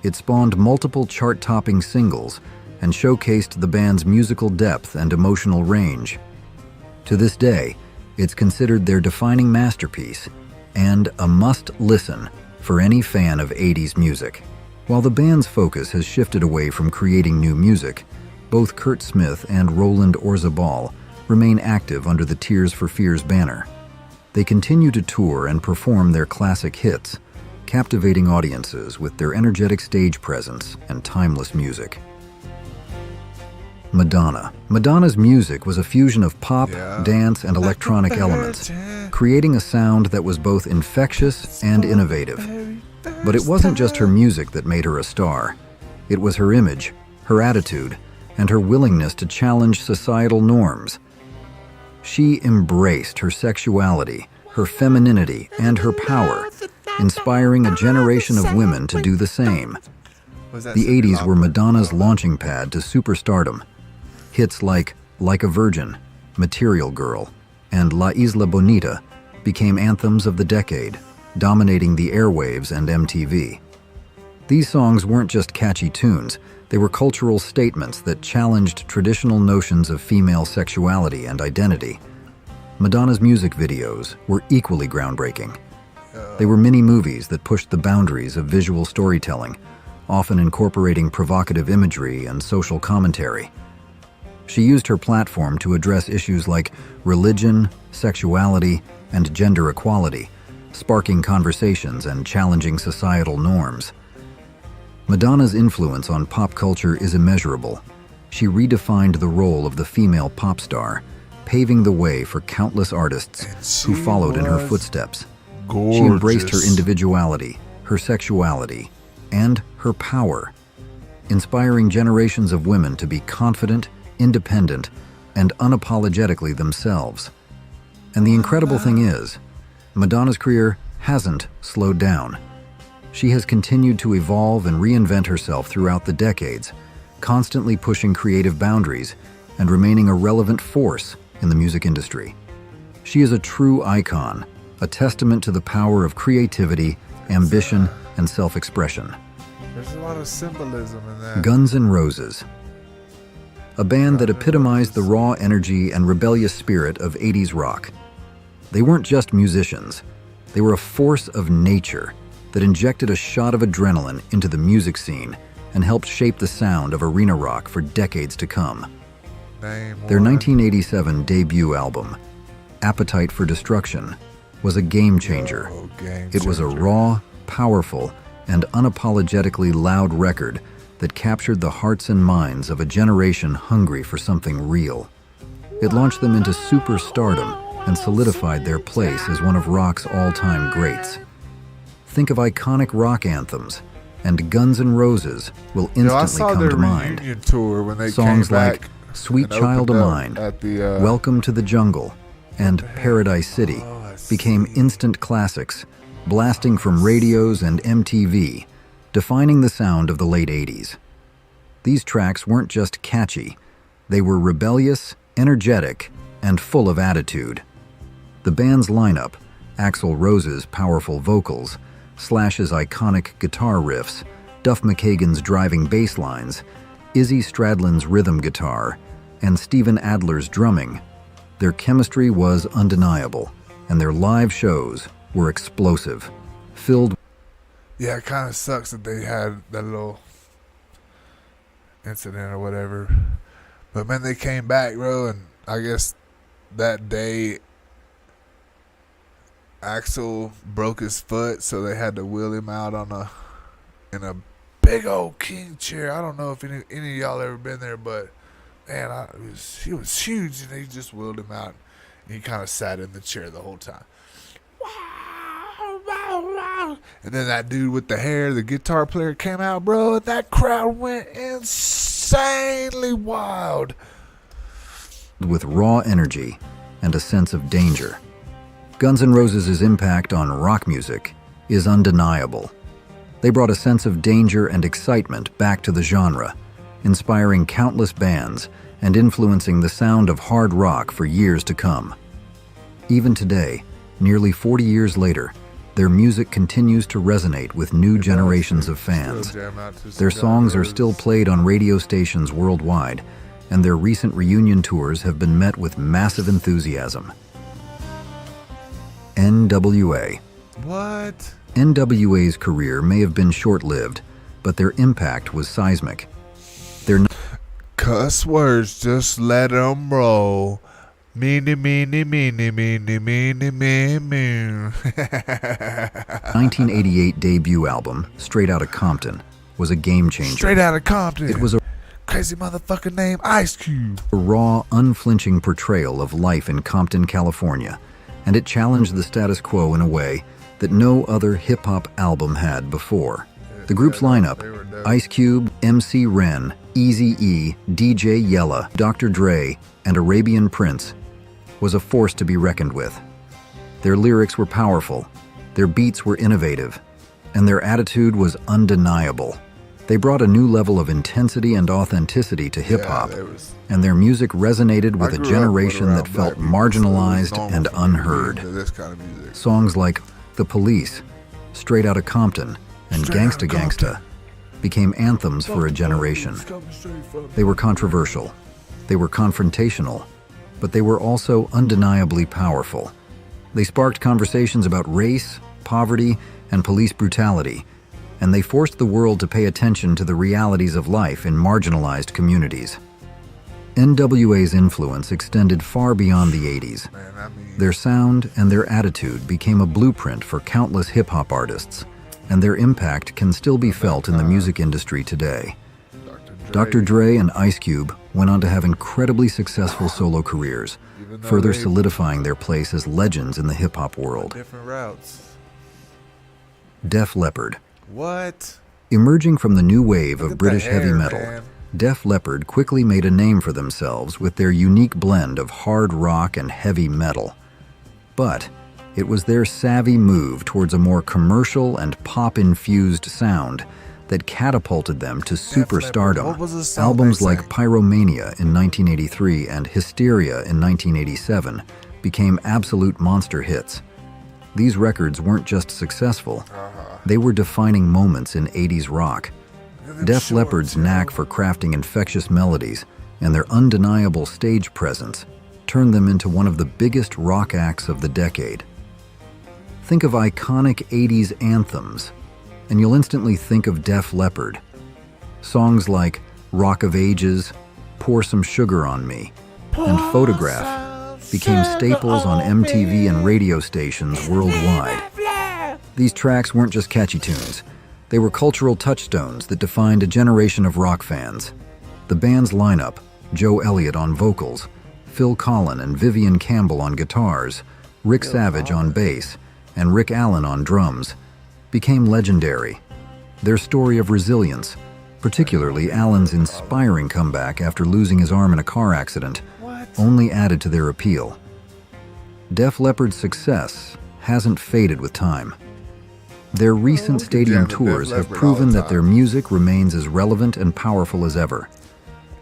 [SPEAKER 18] It spawned multiple chart-topping singles and showcased the band's musical depth and emotional range. To this day, it's considered their defining masterpiece and a must-listen for any fan of 80s music. While the band's focus has shifted away from creating new music, both Kurt Smith and Roland Orzabal remain active under the Tears for Fears banner. They continue to tour and perform their classic hits, captivating audiences with their energetic stage presence and timeless music. Madonna. Madonna's music was a fusion of pop, dance, and electronic elements, creating a sound that was both infectious and innovative. But it wasn't just her music that made her a star. It was her image, her attitude, and her willingness to challenge societal norms. She embraced her sexuality, her femininity, and her power, inspiring a generation of women to do the same. The 80s were Madonna's launching pad to superstardom. Hits like a Virgin, Material Girl, and La Isla Bonita became anthems of the decade, dominating the airwaves and MTV. These songs weren't just catchy tunes, they were cultural statements that challenged traditional notions of female sexuality and identity. Madonna's music videos were equally groundbreaking. They were mini-movies that pushed the boundaries of visual storytelling, often incorporating provocative imagery and social commentary. She used her platform to address issues like religion, sexuality, and gender equality, sparking conversations and challenging societal norms. Madonna's influence on pop culture is immeasurable. She redefined the role of the female pop star, paving the way for countless artists who followed in her footsteps. She embraced her individuality, her sexuality, and her power, inspiring generations of women to be confident, independent, and unapologetically themselves. And the incredible thing is, Madonna's career hasn't slowed down. She has continued to evolve and reinvent herself throughout the decades, constantly pushing creative boundaries and remaining a relevant force in the music industry. She is a true icon, a testament to the power of creativity, ambition, and self-expression.
[SPEAKER 1] There's a lot of symbolism in that.
[SPEAKER 18] Guns N' Roses. A band that epitomized the raw energy and rebellious spirit of 80s rock. They weren't just musicians, they were a force of nature that injected a shot of adrenaline into the music scene and helped shape the sound of arena rock for decades to come. Their 1987 debut album, Appetite for Destruction, was a game changer. It was a raw, powerful, and unapologetically loud record that captured the hearts and minds of a generation hungry for something real. It launched them into superstardom and solidified their place as one of rock's all-time greats. Think of iconic rock anthems, and Guns N' Roses will instantly come to mind.
[SPEAKER 1] Reunion tour when they
[SPEAKER 18] Songs
[SPEAKER 1] came
[SPEAKER 18] like
[SPEAKER 1] back
[SPEAKER 18] Sweet
[SPEAKER 1] and
[SPEAKER 18] Child of
[SPEAKER 1] opened up
[SPEAKER 18] Mine,
[SPEAKER 1] at the,
[SPEAKER 18] Welcome to the Jungle, and Paradise City became instant classics, blasting from radios and MTV, defining the sound of the late 80s. These tracks weren't just catchy, they were rebellious, energetic, and full of attitude. The band's lineup, Axl Rose's powerful vocals, Slash's iconic guitar riffs, Duff McKagan's driving bass lines, Izzy Stradlin's rhythm guitar, and Steven Adler's drumming, their chemistry was undeniable, and their live shows were explosive, filled.
[SPEAKER 1] Yeah, it kind of sucks that they had that little incident or whatever. But man, they came back, bro, and I guess that day Axl broke his foot, so they had to wheel him out in a big old king chair. I don't know if any of y'all ever been there, but man, he was huge, and they just wheeled him out, and he kind of sat in the chair the whole time. And then that dude with the hair, the guitar player, came out, bro, and that crowd went insanely wild.
[SPEAKER 18] With raw energy and a sense of danger. Guns N' Roses' impact on rock music is undeniable. They brought a sense of danger and excitement back to the genre, inspiring countless bands and influencing the sound of hard rock for years to come. Even today, nearly 40 years later, their music continues to resonate with new generations of fans. Their songs are still played on radio stations worldwide, and their recent reunion tours have been met with massive enthusiasm. NWA.
[SPEAKER 1] What?
[SPEAKER 18] NWA's career may have been short-lived, but their impact was seismic.
[SPEAKER 1] Cuss words, just let them roll. Meanie, meanie, meanie, meanie, meanie, meanie.
[SPEAKER 18] 1988 debut album, Straight Outta Compton, was a game-changer.
[SPEAKER 1] Straight Outta Compton.
[SPEAKER 18] It was a
[SPEAKER 1] crazy motherfucking name, Ice Cube.
[SPEAKER 18] A raw, unflinching portrayal of life in Compton, California, and it challenged the status quo in a way that no other hip-hop album had before. The group's lineup, Ice Cube, MC Ren, Eazy-E, DJ Yella, Dr. Dre, and Arabian Prince, was a force to be reckoned with. Their lyrics were powerful, their beats were innovative, and their attitude was undeniable. They brought a new level of intensity and authenticity to hip-hop, and their music resonated with a generation that felt marginalized and unheard. Songs like The Police, Straight Outta Compton, and Gangsta Gangsta became anthems for a generation. They were controversial, they were confrontational, but they were also undeniably powerful. They sparked conversations about race, poverty, and police brutality, and they forced the world to pay attention to the realities of life in marginalized communities. NWA's influence extended far beyond the 80s. Their sound and their attitude became a blueprint for countless hip-hop artists, and their impact can still be felt in the music industry today. Dr. Dre and Ice Cube went on to have incredibly successful solo careers, further solidifying their place as legends in the hip-hop world.
[SPEAKER 1] Different routes.
[SPEAKER 18] Def Leppard.
[SPEAKER 1] What?
[SPEAKER 18] Emerging from the new wave of British heavy metal, Def Leppard quickly made a name for themselves with their unique blend of hard rock and heavy metal. But it was their savvy move towards a more commercial and pop-infused sound that catapulted them to superstardom. Albums like Pyromania in 1983 and Hysteria in 1987 became absolute monster hits. These records weren't just successful, they were defining moments in 80s rock. Def Leppard's knack for crafting infectious melodies and their undeniable stage presence turned them into one of the biggest rock acts of the decade. Think of iconic 80s anthems, and you'll instantly think of Def Leppard. Songs like Rock of Ages, Pour Some Sugar on Me, and Photograph became staples on MTV and radio stations worldwide. These tracks weren't just catchy tunes. They were cultural touchstones that defined a generation of rock fans. The band's lineup, Joe Elliott on vocals, Phil Collen and Vivian Campbell on guitars, Rick Savage on bass, and Rick Allen on drums, became legendary. Their story of resilience, particularly Allen's inspiring comeback after losing his arm in a car accident, only added to their appeal. Def Leppard's success hasn't faded with time. Their recent stadium tours have proven that their music remains as relevant and powerful as ever.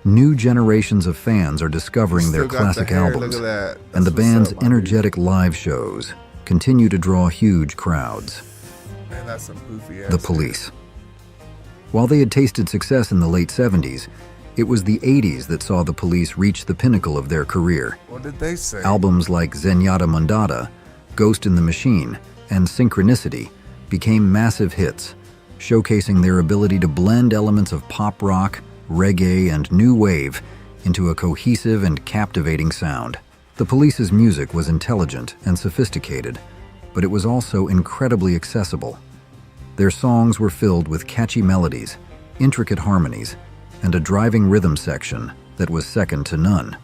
[SPEAKER 18] New generations of fans are discovering their classic albums, and the band's energetic live shows continue to draw huge crowds.
[SPEAKER 1] Man, that's some poofy ass
[SPEAKER 18] The Police. While they had tasted success in the late 70s, it was the 80s that saw the Police reach the pinnacle of their career.
[SPEAKER 1] What did they say?
[SPEAKER 18] Albums like Zenyatta Mondatta, Ghost in the Machine, and Synchronicity became massive hits, showcasing their ability to blend elements of pop rock, reggae, and new wave into a cohesive and captivating sound. The Police's music was intelligent and sophisticated, but it was also incredibly accessible. Their songs were filled with catchy melodies, intricate harmonies, and a driving rhythm section that was second to none.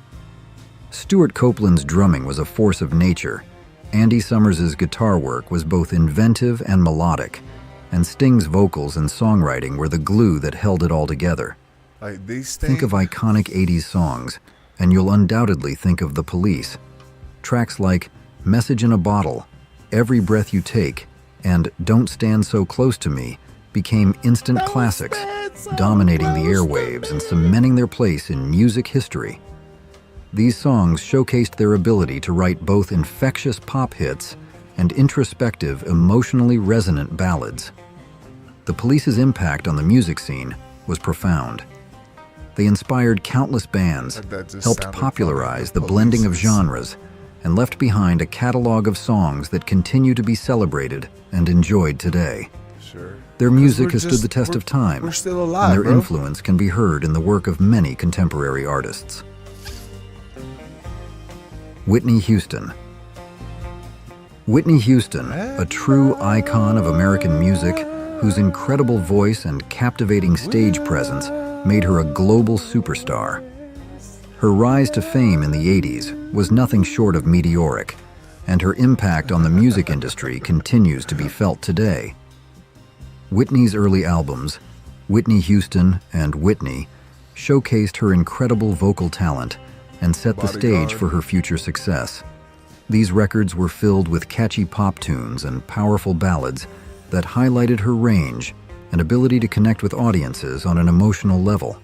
[SPEAKER 18] Stuart Copeland's drumming was a force of nature. Andy Summers' guitar work was both inventive and melodic, and Sting's vocals and songwriting were the glue that held it all together.
[SPEAKER 1] Like these
[SPEAKER 18] Think of iconic 80s songs, and you'll undoubtedly think of The Police. Tracks like Message in a Bottle, Every Breath You Take, and Don't Stand So Close to Me became instant classics, dominating the airwaves and cementing their place in music history. These songs showcased their ability to write both infectious pop hits and introspective, emotionally resonant ballads. The Police's impact on the music scene was profound. They inspired countless bands, helped popularize the blending of genres, and left behind a catalog of songs that continue to be celebrated and enjoyed today. Their music has stood the test of time,
[SPEAKER 1] we're still alive,
[SPEAKER 18] and their
[SPEAKER 1] bro.
[SPEAKER 18] influence can be heard in the work of many contemporary artists. Whitney Houston. Whitney Houston, a true icon of American music, whose incredible voice and captivating stage presence made her a global superstar. Her rise to fame in the 80s was nothing short of meteoric, and her impact on the music industry continues to be felt today. Whitney's early albums, Whitney Houston and Whitney, showcased her incredible vocal talent and set the stage for her future success. These records were filled with catchy pop tunes and powerful ballads that highlighted her range and ability to connect with audiences on an emotional level.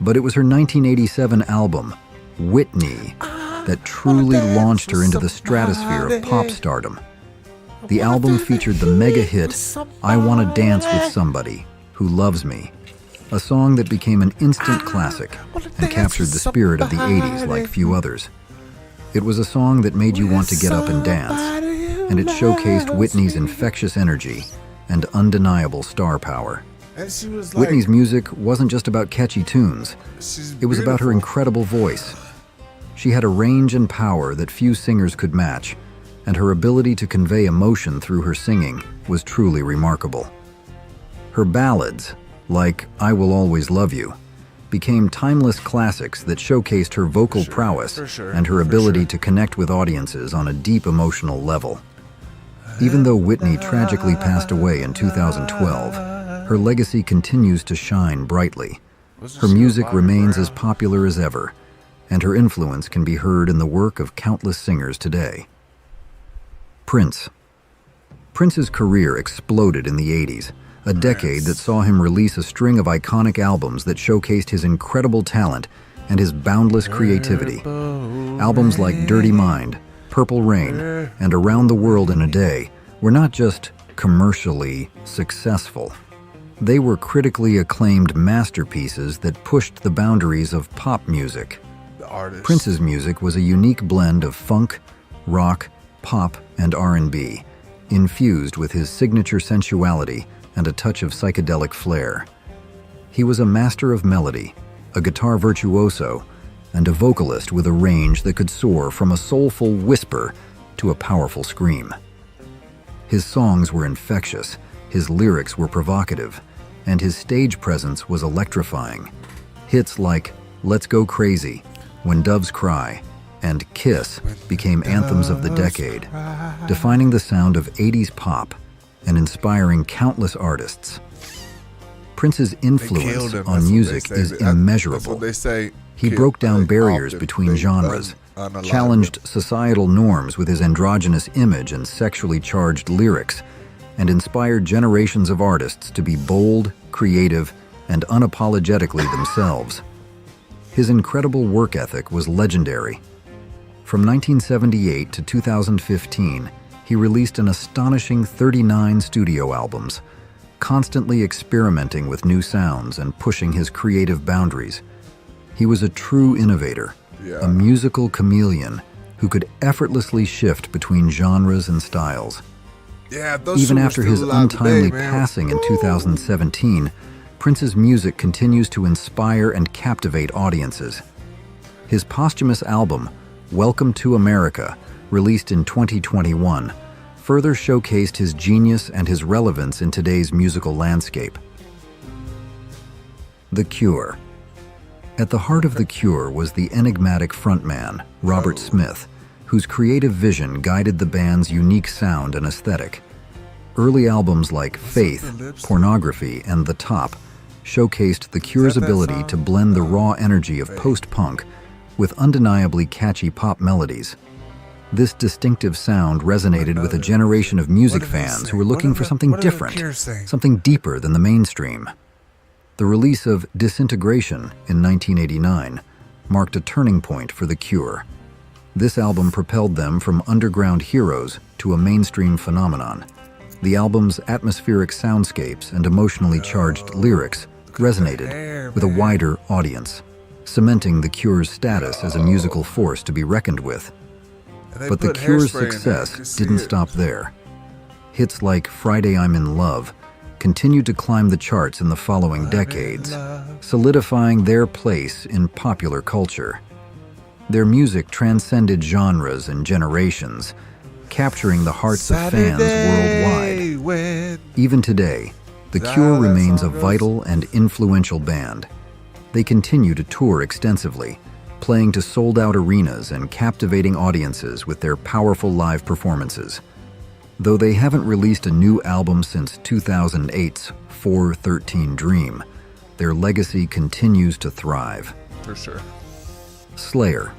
[SPEAKER 18] But it was her 1987 album, Whitney, that truly launched her into the stratosphere of pop stardom. The album featured the mega hit, I Wanna Dance with Somebody Who Loves Me, a song that became an instant classic and captured the spirit of the 80s like few others. It was a song that made you want to get up and dance, and it showcased Whitney's infectious energy and undeniable star power. Whitney's music wasn't just about catchy tunes, it was about her incredible voice. She had a range and power that few singers could match, and her ability to convey emotion through her singing was truly remarkable. Her ballads, like I Will Always Love You, became timeless classics that showcased her vocal prowess and her ability to connect with audiences on a deep emotional level. Even though Whitney tragically passed away in 2012, her legacy continues to shine brightly. Her music remains as popular as ever, and her influence can be heard in the work of countless singers today. Prince. Prince's career exploded in the 80s, a decade that saw him release a string of iconic albums that showcased his incredible talent and his boundless creativity. Albums like Dirty Mind, Purple Rain, and Around the World in a Day were not just commercially successful. They were critically acclaimed masterpieces that pushed the boundaries of pop music. Prince's music was a unique blend of funk, rock, pop, and R&B, infused with his signature sensuality and a touch of psychedelic flair. He was a master of melody, a guitar virtuoso, and a vocalist with a range that could soar from a soulful whisper to a powerful scream. His songs were infectious, his lyrics were provocative, and his stage presence was electrifying. Hits like Let's Go Crazy, When Doves Cry, and Kiss became anthems of the decade, defining the sound of 80s pop and inspiring countless artists. Prince's influence on music is immeasurable. He broke down barriers between genres, challenged societal norms with his androgynous image and sexually charged lyrics, and inspired generations of artists to be bold, creative, and unapologetically themselves. His incredible work ethic was legendary. From 1978 to 2015, he released an astonishing 39 studio albums, constantly experimenting with new sounds and pushing his creative boundaries. He was a true innovator, a musical chameleon who could effortlessly shift between genres and styles. Even after his untimely passing in 2017, Prince's music continues to inspire and captivate audiences. His posthumous album, Welcome to America, released in 2021, further showcased his genius and his relevance in today's musical landscape. The Cure. At the heart of The Cure was the enigmatic frontman, Robert Smith, whose creative vision guided the band's unique sound and aesthetic. Early albums like Faith, Pornography, and The Top showcased The Cure's ability to blend the raw energy of post-punk with undeniably catchy pop melodies. This distinctive sound resonated with a generation of music fans who were looking for something different, something deeper than the mainstream. The release of Disintegration in 1989 marked a turning point for The Cure. This album propelled them from underground heroes to a mainstream phenomenon. The album's atmospheric soundscapes and emotionally charged lyrics resonated with a wider audience, cementing The Cure's status as a musical force to be reckoned with. But The Cure's success didn't stop there. Hits like Friday I'm in Love continued to climb the charts in the following decades, solidifying their place in popular culture. Their music transcended genres and generations, capturing the hearts of fans worldwide. Even today, The Cure remains a vital and influential band. They continue to tour extensively, playing to sold-out arenas and captivating audiences with their powerful live performances. Though they haven't released a new album since 2008's 413 Dream, their legacy continues to thrive.
[SPEAKER 1] For sure.
[SPEAKER 18] Slayer.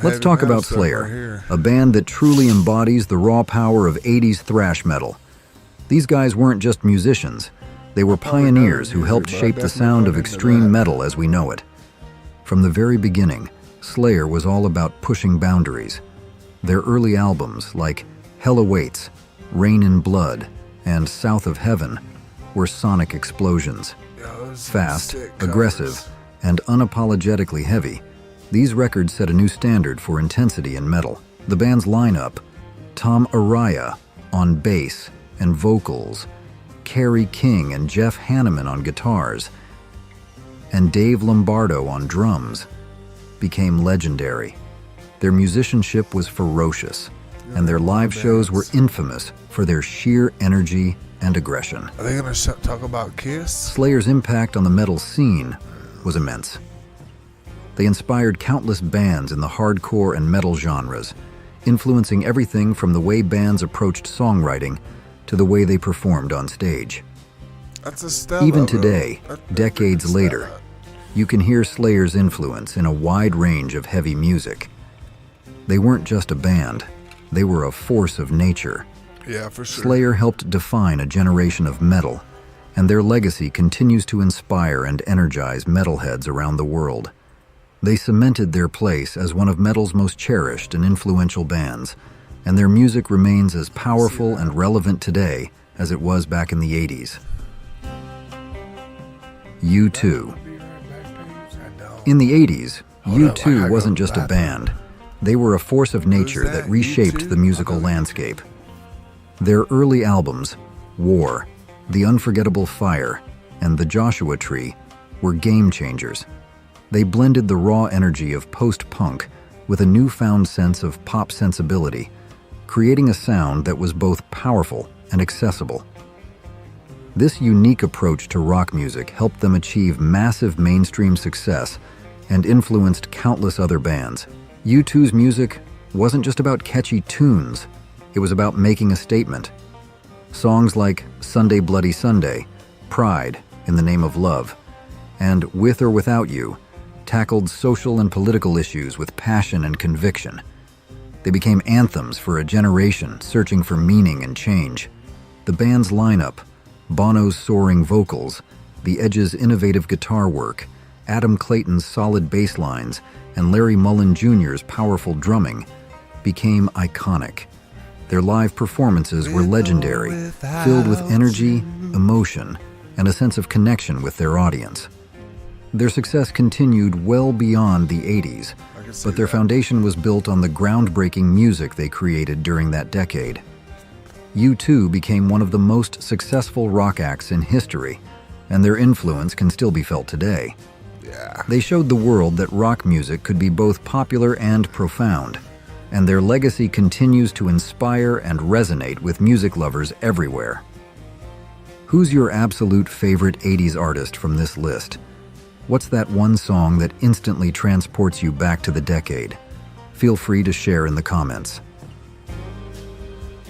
[SPEAKER 18] Let's talk about Slayer, a band that truly embodies the raw power of 80s thrash metal. These guys weren't just musicians, they were pioneers who helped shape the sound of extreme metal as we know it. From the very beginning, Slayer was all about pushing boundaries. Their early albums, like Hell Awaits, Rain in Blood, and South of Heaven, were sonic explosions. Fast, aggressive, and unapologetically heavy, these records set a new standard for intensity in metal. The band's lineup, Tom Araya on bass and vocals, Kerry King and Jeff Hanneman on guitars, and Dave Lombardo on drums, became legendary. Their musicianship was ferocious, and their live shows were infamous for their sheer energy and aggression.
[SPEAKER 1] Are they gonna talk about Kiss?
[SPEAKER 18] Slayer's impact on the metal scene was immense. They inspired countless bands in the hardcore and metal genres, influencing everything from the way bands approached songwriting to the way they performed on stage.
[SPEAKER 1] That's a Stella,
[SPEAKER 18] Even today, decades later, you can hear Slayer's influence in a wide range of heavy music. They weren't just a band, they were a force of nature.
[SPEAKER 1] Yeah, for sure.
[SPEAKER 18] Slayer helped define a generation of metal, and their legacy continues to inspire and energize metalheads around the world. They cemented their place as one of metal's most cherished and influential bands, and their music remains as powerful and relevant today as it was back in the 80s. U2. In the 80s, U2 wasn't just a band. They were a force of nature that reshaped the musical landscape. Their early albums, War, The Unforgettable Fire, and The Joshua Tree, were game changers. They blended the raw energy of post-punk with a newfound sense of pop sensibility, creating a sound that was both powerful and accessible. This unique approach to rock music helped them achieve massive mainstream success and influenced countless other bands. U2's music wasn't just about catchy tunes, it was about making a statement. Songs like Sunday Bloody Sunday, Pride, In the Name of Love, and With or Without You tackled social and political issues with passion and conviction. They became anthems for a generation searching for meaning and change. The band's lineup, Bono's soaring vocals, The Edge's innovative guitar work, Adam Clayton's solid bass lines, and Larry Mullen Jr.'s powerful drumming, became iconic. Their live performances were legendary, filled with energy, emotion, and a sense of connection with their audience. Their success continued well beyond the 80s, but their foundation was built on the groundbreaking music they created during that decade. U2 became one of the most successful rock acts in history, and their influence can still be felt today. They showed the world that rock music could be both popular and profound, and their legacy continues to inspire and resonate with music lovers everywhere. Who's your absolute favorite 80s artist from this list? What's that one song that instantly transports you back to the decade? Feel free to share in the comments.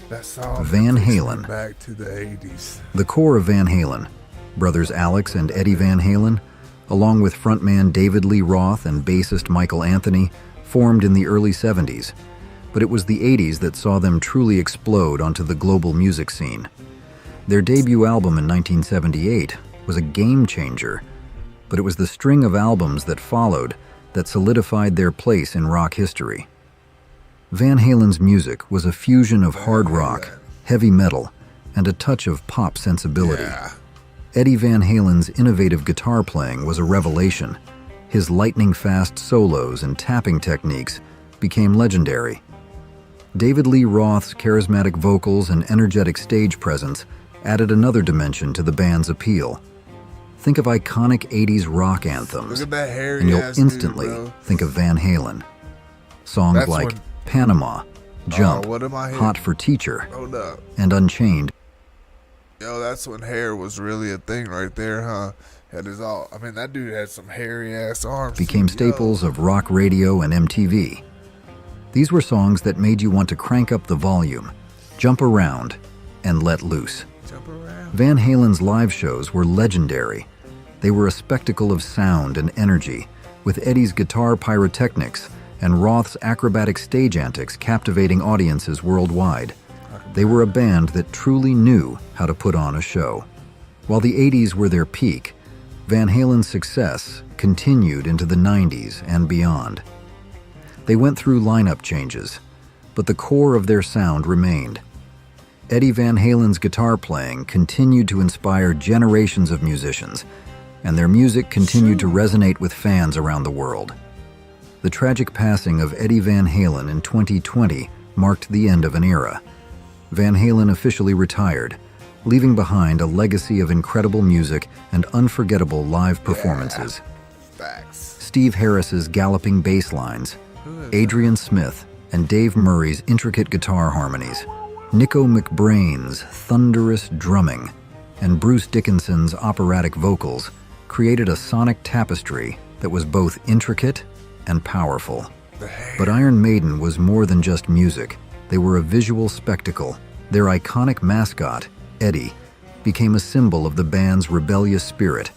[SPEAKER 1] That song
[SPEAKER 18] Van
[SPEAKER 1] takes me
[SPEAKER 18] Halen.
[SPEAKER 1] back to the 80s.
[SPEAKER 18] The core of Van Halen, brothers Alex and Eddie Van Halen, along with frontman David Lee Roth and bassist Michael Anthony, formed in the early 70s, but it was the 80s that saw them truly explode onto the global music scene. Their debut album in 1978 was a game changer, but it was the string of albums that followed that solidified their place in rock history. Van Halen's music was a fusion of hard rock, heavy metal, and a touch of pop sensibility. Eddie Van Halen's innovative guitar playing was a revelation. His lightning-fast solos and tapping techniques became legendary. David Lee Roth's charismatic vocals and energetic stage presence added another dimension to the band's appeal. Think of iconic 80s rock anthems,
[SPEAKER 1] Look at that hairy
[SPEAKER 18] and you'll
[SPEAKER 1] ass dude,
[SPEAKER 18] instantly
[SPEAKER 1] bro.
[SPEAKER 18] think of Van Halen. Songs
[SPEAKER 1] That's
[SPEAKER 18] like
[SPEAKER 1] when-
[SPEAKER 18] Panama, Jump,
[SPEAKER 1] what am I hitting?
[SPEAKER 18] Hot for Teacher,
[SPEAKER 1] Hold up.
[SPEAKER 18] and Unchained
[SPEAKER 1] Yo, that's when hair was really a thing right there, huh? Had his all. I mean, that dude had some hairy ass arms.
[SPEAKER 18] became
[SPEAKER 1] too.
[SPEAKER 18] staples of rock radio and MTV. These were songs that made you want to crank up the volume, jump around, and let loose. Van Halen's live shows were legendary. They were a spectacle of sound and energy, with Eddie's guitar pyrotechnics and Roth's acrobatic stage antics captivating audiences worldwide. They were a band that truly knew how to put on a show. While the 80s were their peak, Van Halen's success continued into the 90s and beyond. They went through lineup changes, but the core of their sound remained. Eddie Van Halen's guitar playing continued to inspire generations of musicians, and their music continued to resonate with fans around the world. The tragic passing of Eddie Van Halen in 2020 marked the end of an era. Van Halen officially retired, leaving behind a legacy of incredible music and unforgettable live performances. Steve Harris's galloping bass lines, Adrian Smith and Dave Murray's intricate guitar harmonies, Nico McBrain's thunderous drumming, and Bruce Dickinson's operatic vocals created a sonic tapestry that was both intricate and powerful. But Iron Maiden was more than just music. They were a visual spectacle. Their iconic mascot, Eddie, became a symbol of the band's rebellious spirit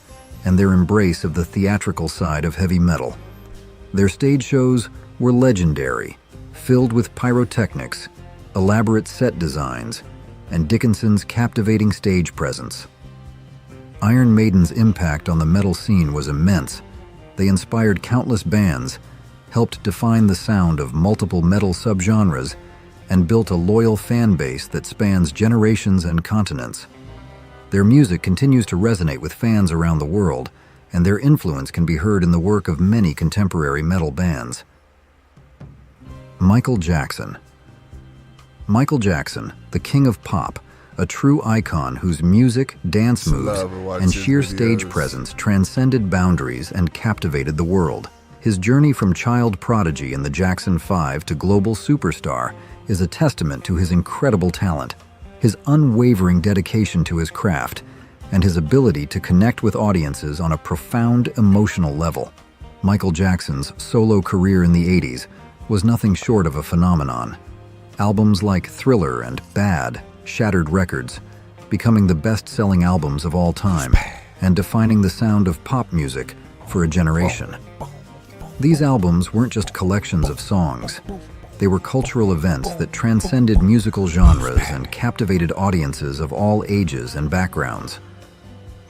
[SPEAKER 18] and their embrace of the theatrical side of heavy metal. Their stage shows were legendary, filled with pyrotechnics, elaborate set designs, and Dickinson's captivating stage presence. Iron Maiden's impact on the metal scene was immense. They inspired countless bands, helped define the sound of multiple metal subgenres, and built a loyal fan base that spans generations and continents. Their music continues to resonate with fans around the world, and their influence can be heard in the work of many contemporary metal bands. Michael Jackson. Michael Jackson, the king of pop, a true icon whose music, dance moves, and sheer stage presence transcended boundaries and captivated the world. His journey from child prodigy in the Jackson 5 to global superstar is a testament to his incredible talent, his unwavering dedication to his craft, and his ability to connect with audiences on a profound emotional level. Michael Jackson's solo career in the 80s was nothing short of a phenomenon. Albums like Thriller and Bad shattered records, becoming the best-selling albums of all time and defining the sound of pop music for a generation. These albums weren't just collections of songs. They were cultural events that transcended musical genres and captivated audiences of all ages and backgrounds.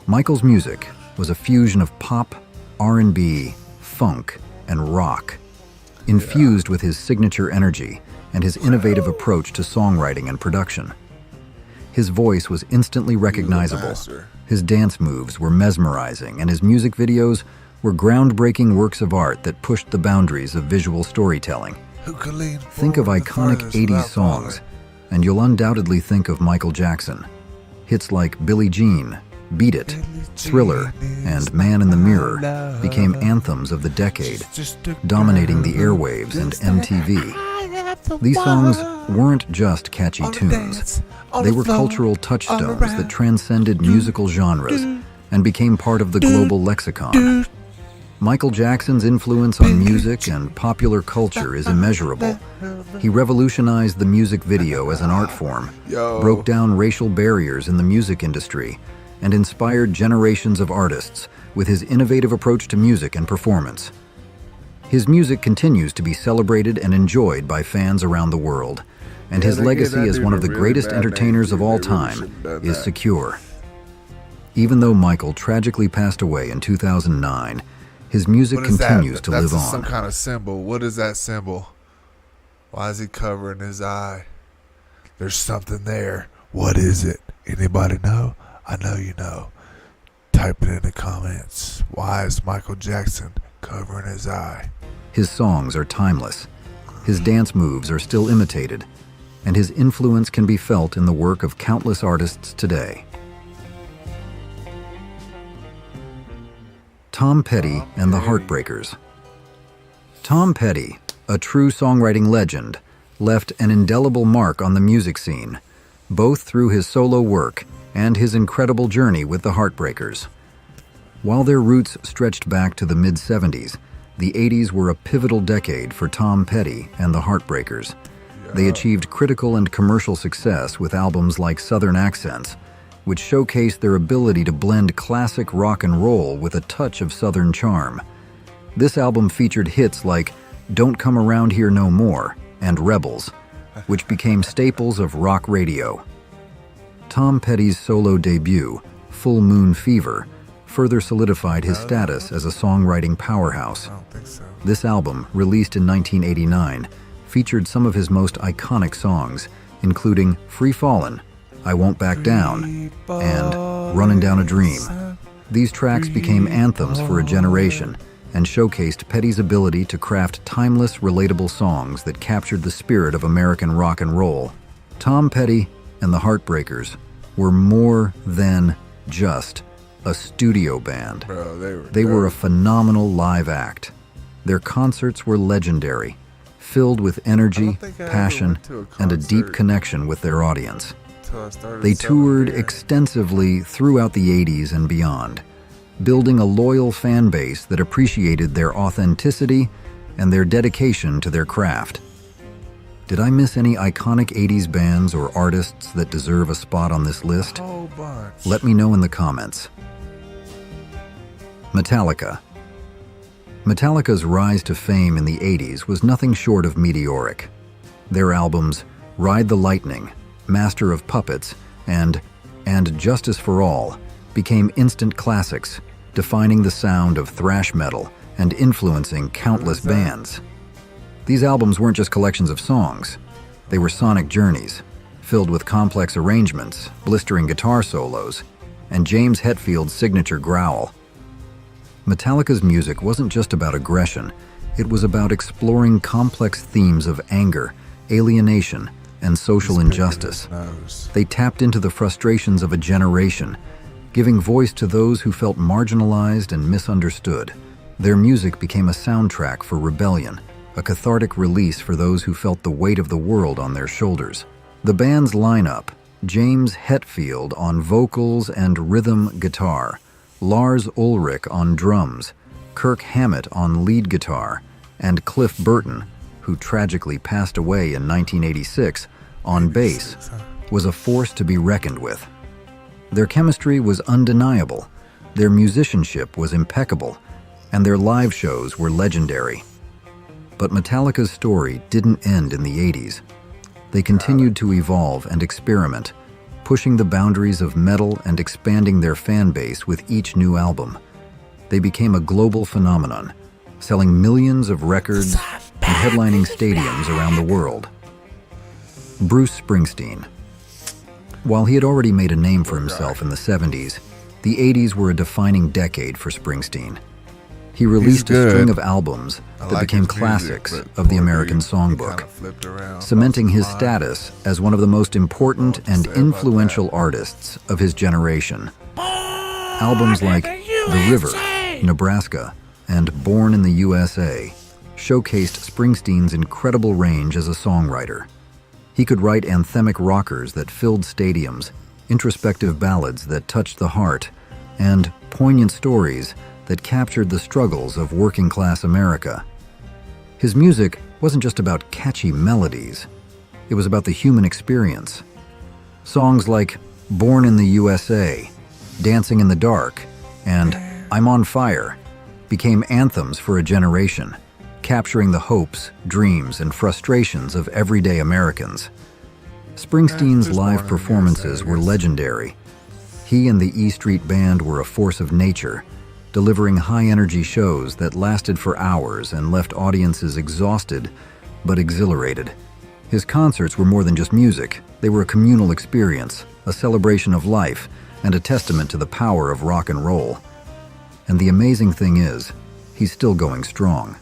[SPEAKER 18] Michael's music was a fusion of pop, R&B, funk, and rock, infused with his signature energy and his innovative approach to songwriting and production. His voice was instantly recognizable, his dance moves were mesmerizing, and his music videos were groundbreaking works of art that pushed the boundaries of visual storytelling. Think of iconic 80s songs, and you'll undoubtedly think of Michael Jackson. Hits like Billie Jean, Beat It, Thriller, and Man in the Mirror became anthems of the decade, dominating the airwaves and MTV. These songs weren't just catchy tunes. They were cultural touchstones that transcended musical genres and became part of the global lexicon. Michael Jackson's influence on music and popular culture is immeasurable. He revolutionized the music video as an art form, broke down racial barriers in the music industry, and inspired generations of artists with his innovative approach to music and performance. His music continues to be celebrated and enjoyed by fans around the world, and his legacy as one of the greatest entertainers of all time is secure. Even though Michael tragically passed away in 2009, his music continues to live on.
[SPEAKER 1] That's some kind of symbol. What is that symbol? Why is he covering his eye? There's something there. What is it? Anybody know? I know you know. Type it in the comments. Why is Michael Jackson covering his eye?
[SPEAKER 18] His songs are timeless. His dance moves are still imitated, and his influence can be felt in the work of countless artists today. Tom Petty and the Heartbreakers. Tom Petty, a true songwriting legend, left an indelible mark on the music scene, both through his solo work and his incredible journey with the Heartbreakers. While their roots stretched back to the mid-70s, the 80s were a pivotal decade for Tom Petty and the Heartbreakers. They achieved critical and commercial success with albums like Southern Accents, which showcased their ability to blend classic rock and roll with a touch of Southern charm. This album featured hits like Don't Come Around Here No More and Rebels, which became staples of rock radio. Tom Petty's solo debut, Full Moon Fever, further solidified his status as a songwriting powerhouse. This album, released in 1989, featured some of his most iconic songs, including Free Fallin', I Won't Back Down, and Runnin' Down a Dream. These tracks became anthems for a generation and showcased Petty's ability to craft timeless, relatable songs that captured the spirit of American rock and roll. Tom Petty and the Heartbreakers were more than just a studio band. They were a phenomenal live act. Their concerts were legendary, filled with energy, passion, and a deep connection with their audience. They toured extensively throughout the 80s and beyond, building a loyal fan base that appreciated their authenticity and their dedication to their craft. Did I miss any iconic 80s bands or artists that deserve a spot on this list? Let me know in the comments. Metallica. Metallica's rise to fame in the 80s was nothing short of meteoric. Their albums, Ride the Lightning, Master of Puppets, and Justice for All became instant classics, defining the sound of thrash metal and influencing countless bands. These albums weren't just collections of songs. They were sonic journeys, filled with complex arrangements, blistering guitar solos, and James Hetfield's signature growl. Metallica's music wasn't just about aggression, it was about exploring complex themes of anger, alienation, and social injustice. They tapped into the frustrations of a generation, giving voice to those who felt marginalized and misunderstood. Their music became a soundtrack for rebellion, a cathartic release for those who felt the weight of the world on their shoulders. The band's lineup, James Hetfield on vocals and rhythm guitar, Lars Ulrich on drums, Kirk Hammett on lead guitar, and Cliff Burton, who tragically passed away in 1986, on bass, was a force to be reckoned with. Their chemistry was undeniable, their musicianship was impeccable, and their live shows were legendary. But Metallica's story didn't end in the 80s. They continued to evolve and experiment, pushing the boundaries of metal and expanding their fan base with each new album. They became a global phenomenon, selling millions of records and headlining stadiums around the world. Bruce Springsteen. While he had already made a name for himself in the 70s, the 80s were a defining decade for Springsteen. He released a string of albums that became classics of the American songbook, cementing his status as one of the most important and influential artists of his generation. Albums like The River, Nebraska, and Born in the USA showcased Springsteen's incredible range as a songwriter. He could write anthemic rockers that filled stadiums, introspective ballads that touched the heart, and poignant stories that captured the struggles of working-class America. His music wasn't just about catchy melodies. It was about the human experience. Songs like Born in the USA, Dancing in the Dark, and I'm on Fire became anthems for a generation, capturing the hopes, dreams, and frustrations of everyday Americans. Springsteen's live performances were legendary. He and the E Street Band were a force of nature, delivering high-energy shows that lasted for hours and left audiences exhausted but exhilarated. His concerts were more than just music. They were a communal experience, a celebration of life, and a testament to the power of rock and roll. And the amazing thing is, he's still going strong.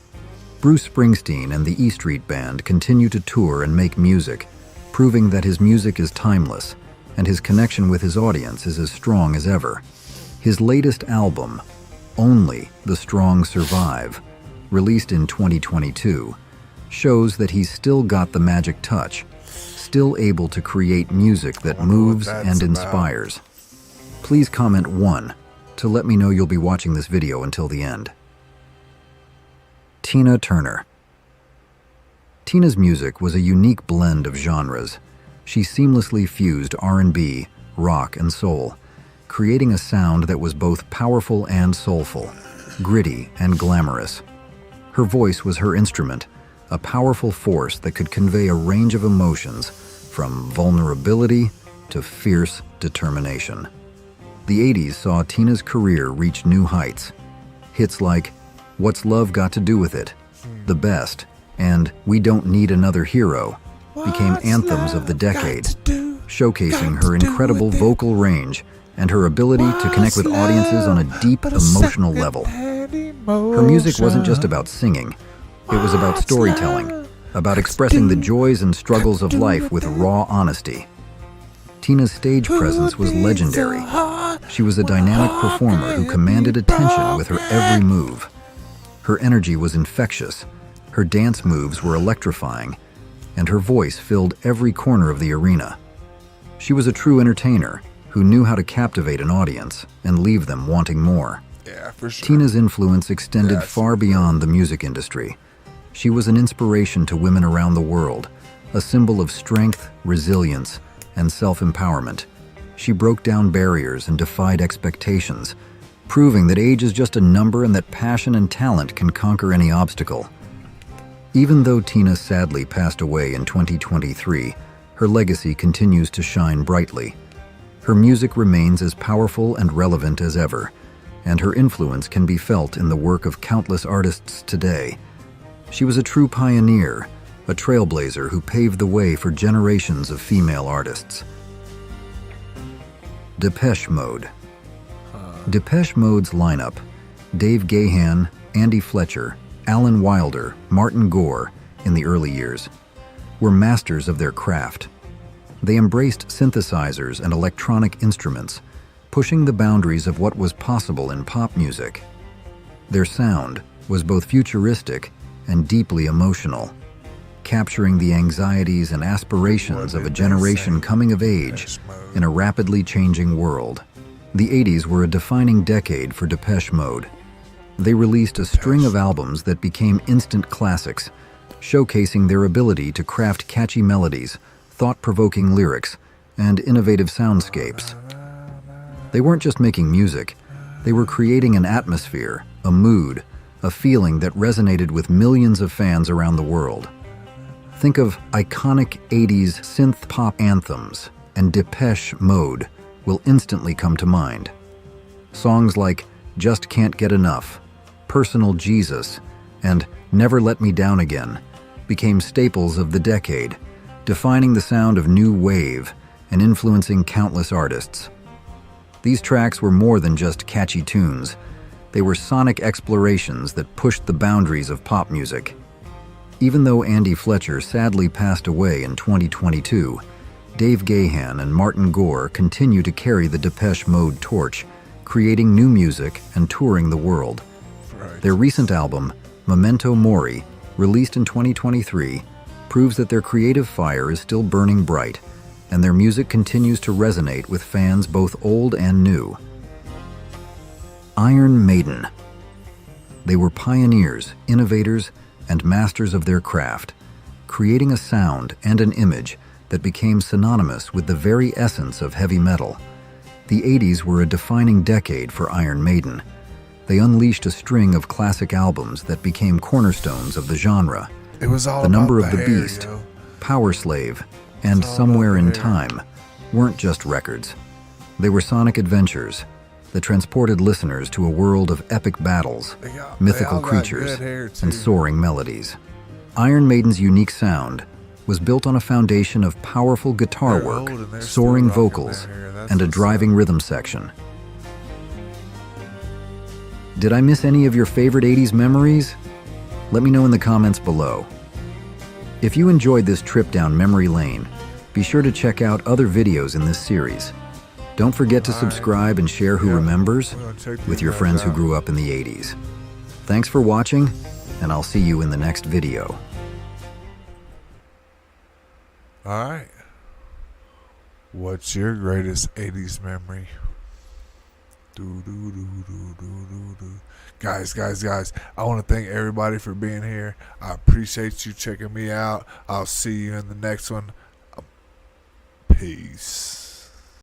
[SPEAKER 18] Bruce Springsteen and the E Street Band continue to tour and make music, proving that his music is timeless, and his connection with his audience is as strong as ever. His latest album, Only the Strong Survive, released in 2022, shows that he's still got the magic touch, still able to create music that moves and inspires. Please comment 1 to let me know you'll be watching this video until the end. Tina Turner. Tina's music was a unique blend of genres. She seamlessly fused R&B, rock, and soul, creating a sound that was both powerful and soulful, gritty and glamorous. Her voice was her instrument, a powerful force that could convey a range of emotions, from vulnerability to fierce determination. The 80s saw Tina's career reach new heights. Hits like What's Love Got to Do With It, The Best, and We Don't Need Another Hero became anthems of the decade, showcasing her incredible vocal range and her ability to connect with audiences on a deep emotional level. Her music wasn't just about singing, it was about storytelling, about expressing the joys and struggles of life with raw honesty. Tina's stage presence was legendary. She was a dynamic performer who commanded attention with her every move. Her energy was infectious, her dance moves were electrifying, and her voice filled every corner of the arena. She was a true entertainer who knew how to captivate an audience and leave them wanting more.
[SPEAKER 1] Yeah, for sure.
[SPEAKER 18] Tina's influence extended far beyond the music industry. She was an inspiration to women around the world, a symbol of strength, resilience, and self-empowerment. She broke down barriers and defied expectations, proving that age is just a number and that passion and talent can conquer any obstacle. Even though Tina sadly passed away in 2023, her legacy continues to shine brightly. Her music remains as powerful and relevant as ever, and her influence can be felt in the work of countless artists today. She was a true pioneer, a trailblazer who paved the way for generations of female artists. Depeche Mode. Depeche Mode's lineup, Dave Gahan, Andy Fletcher, Alan Wilder, Martin Gore, in the early years, were masters of their craft. They embraced synthesizers and electronic instruments, pushing the boundaries of what was possible in pop music. Their sound was both futuristic and deeply emotional. capturing the anxieties and aspirations of a generation coming of age in a rapidly changing world. The 80s were a defining decade for Depeche Mode. They released a string of albums that became instant classics, showcasing their ability to craft catchy melodies, thought-provoking lyrics, and innovative soundscapes. They weren't just making music, they were creating an atmosphere, a mood, a feeling that resonated with millions of fans around the world. Think of iconic 80s synth pop anthems, and Depeche Mode will instantly come to mind. Songs like Just Can't Get Enough, Personal Jesus, and Never Let Me Down Again became staples of the decade, defining the sound of new wave and influencing countless artists. These tracks were more than just catchy tunes. They were sonic explorations that pushed the boundaries of pop music. Even though Andy Fletcher sadly passed away in 2022, Dave Gahan and Martin Gore continue to carry the Depeche Mode torch, creating new music and touring the world. Their recent album, Memento Mori, released in 2023, proves that their creative fire is still burning bright, and their music continues to resonate with fans both old and new. Iron Maiden. They were pioneers, innovators, and masters of their craft, creating a sound and an image that became synonymous with the very essence of heavy metal. The 80s were a defining decade for Iron Maiden. They unleashed a string of classic albums that became cornerstones of the genre.
[SPEAKER 1] It was all
[SPEAKER 18] The Number
[SPEAKER 1] about
[SPEAKER 18] of the
[SPEAKER 1] hair,
[SPEAKER 18] Beast,
[SPEAKER 1] yo.
[SPEAKER 18] Power Slave, and Somewhere in Time weren't just records. They were sonic adventures that transported listeners to a world of epic battles, mythical
[SPEAKER 1] all got
[SPEAKER 18] creatures,
[SPEAKER 1] good hair, too.
[SPEAKER 18] and soaring melodies. Iron Maiden's unique sound was built on a foundation of powerful guitar
[SPEAKER 1] They're
[SPEAKER 18] work,
[SPEAKER 1] old and they're
[SPEAKER 18] soaring
[SPEAKER 1] still rocking
[SPEAKER 18] vocals,
[SPEAKER 1] their hair. That's
[SPEAKER 18] and a
[SPEAKER 1] what's
[SPEAKER 18] driving rhythm section. Did I miss any of your favorite 80s memories? Let me know in the comments below. If you enjoyed this trip down memory lane, be sure to check out other videos in this series. Don't forget to subscribe and share Who Remembers with your friends who grew up in the 80s. Thanks for watching, and I'll see you in the next video.
[SPEAKER 1] All right. What's your greatest 80s memory? Guys, I want to thank everybody for being here. I appreciate you checking me out. I'll see you in the next one. Peace.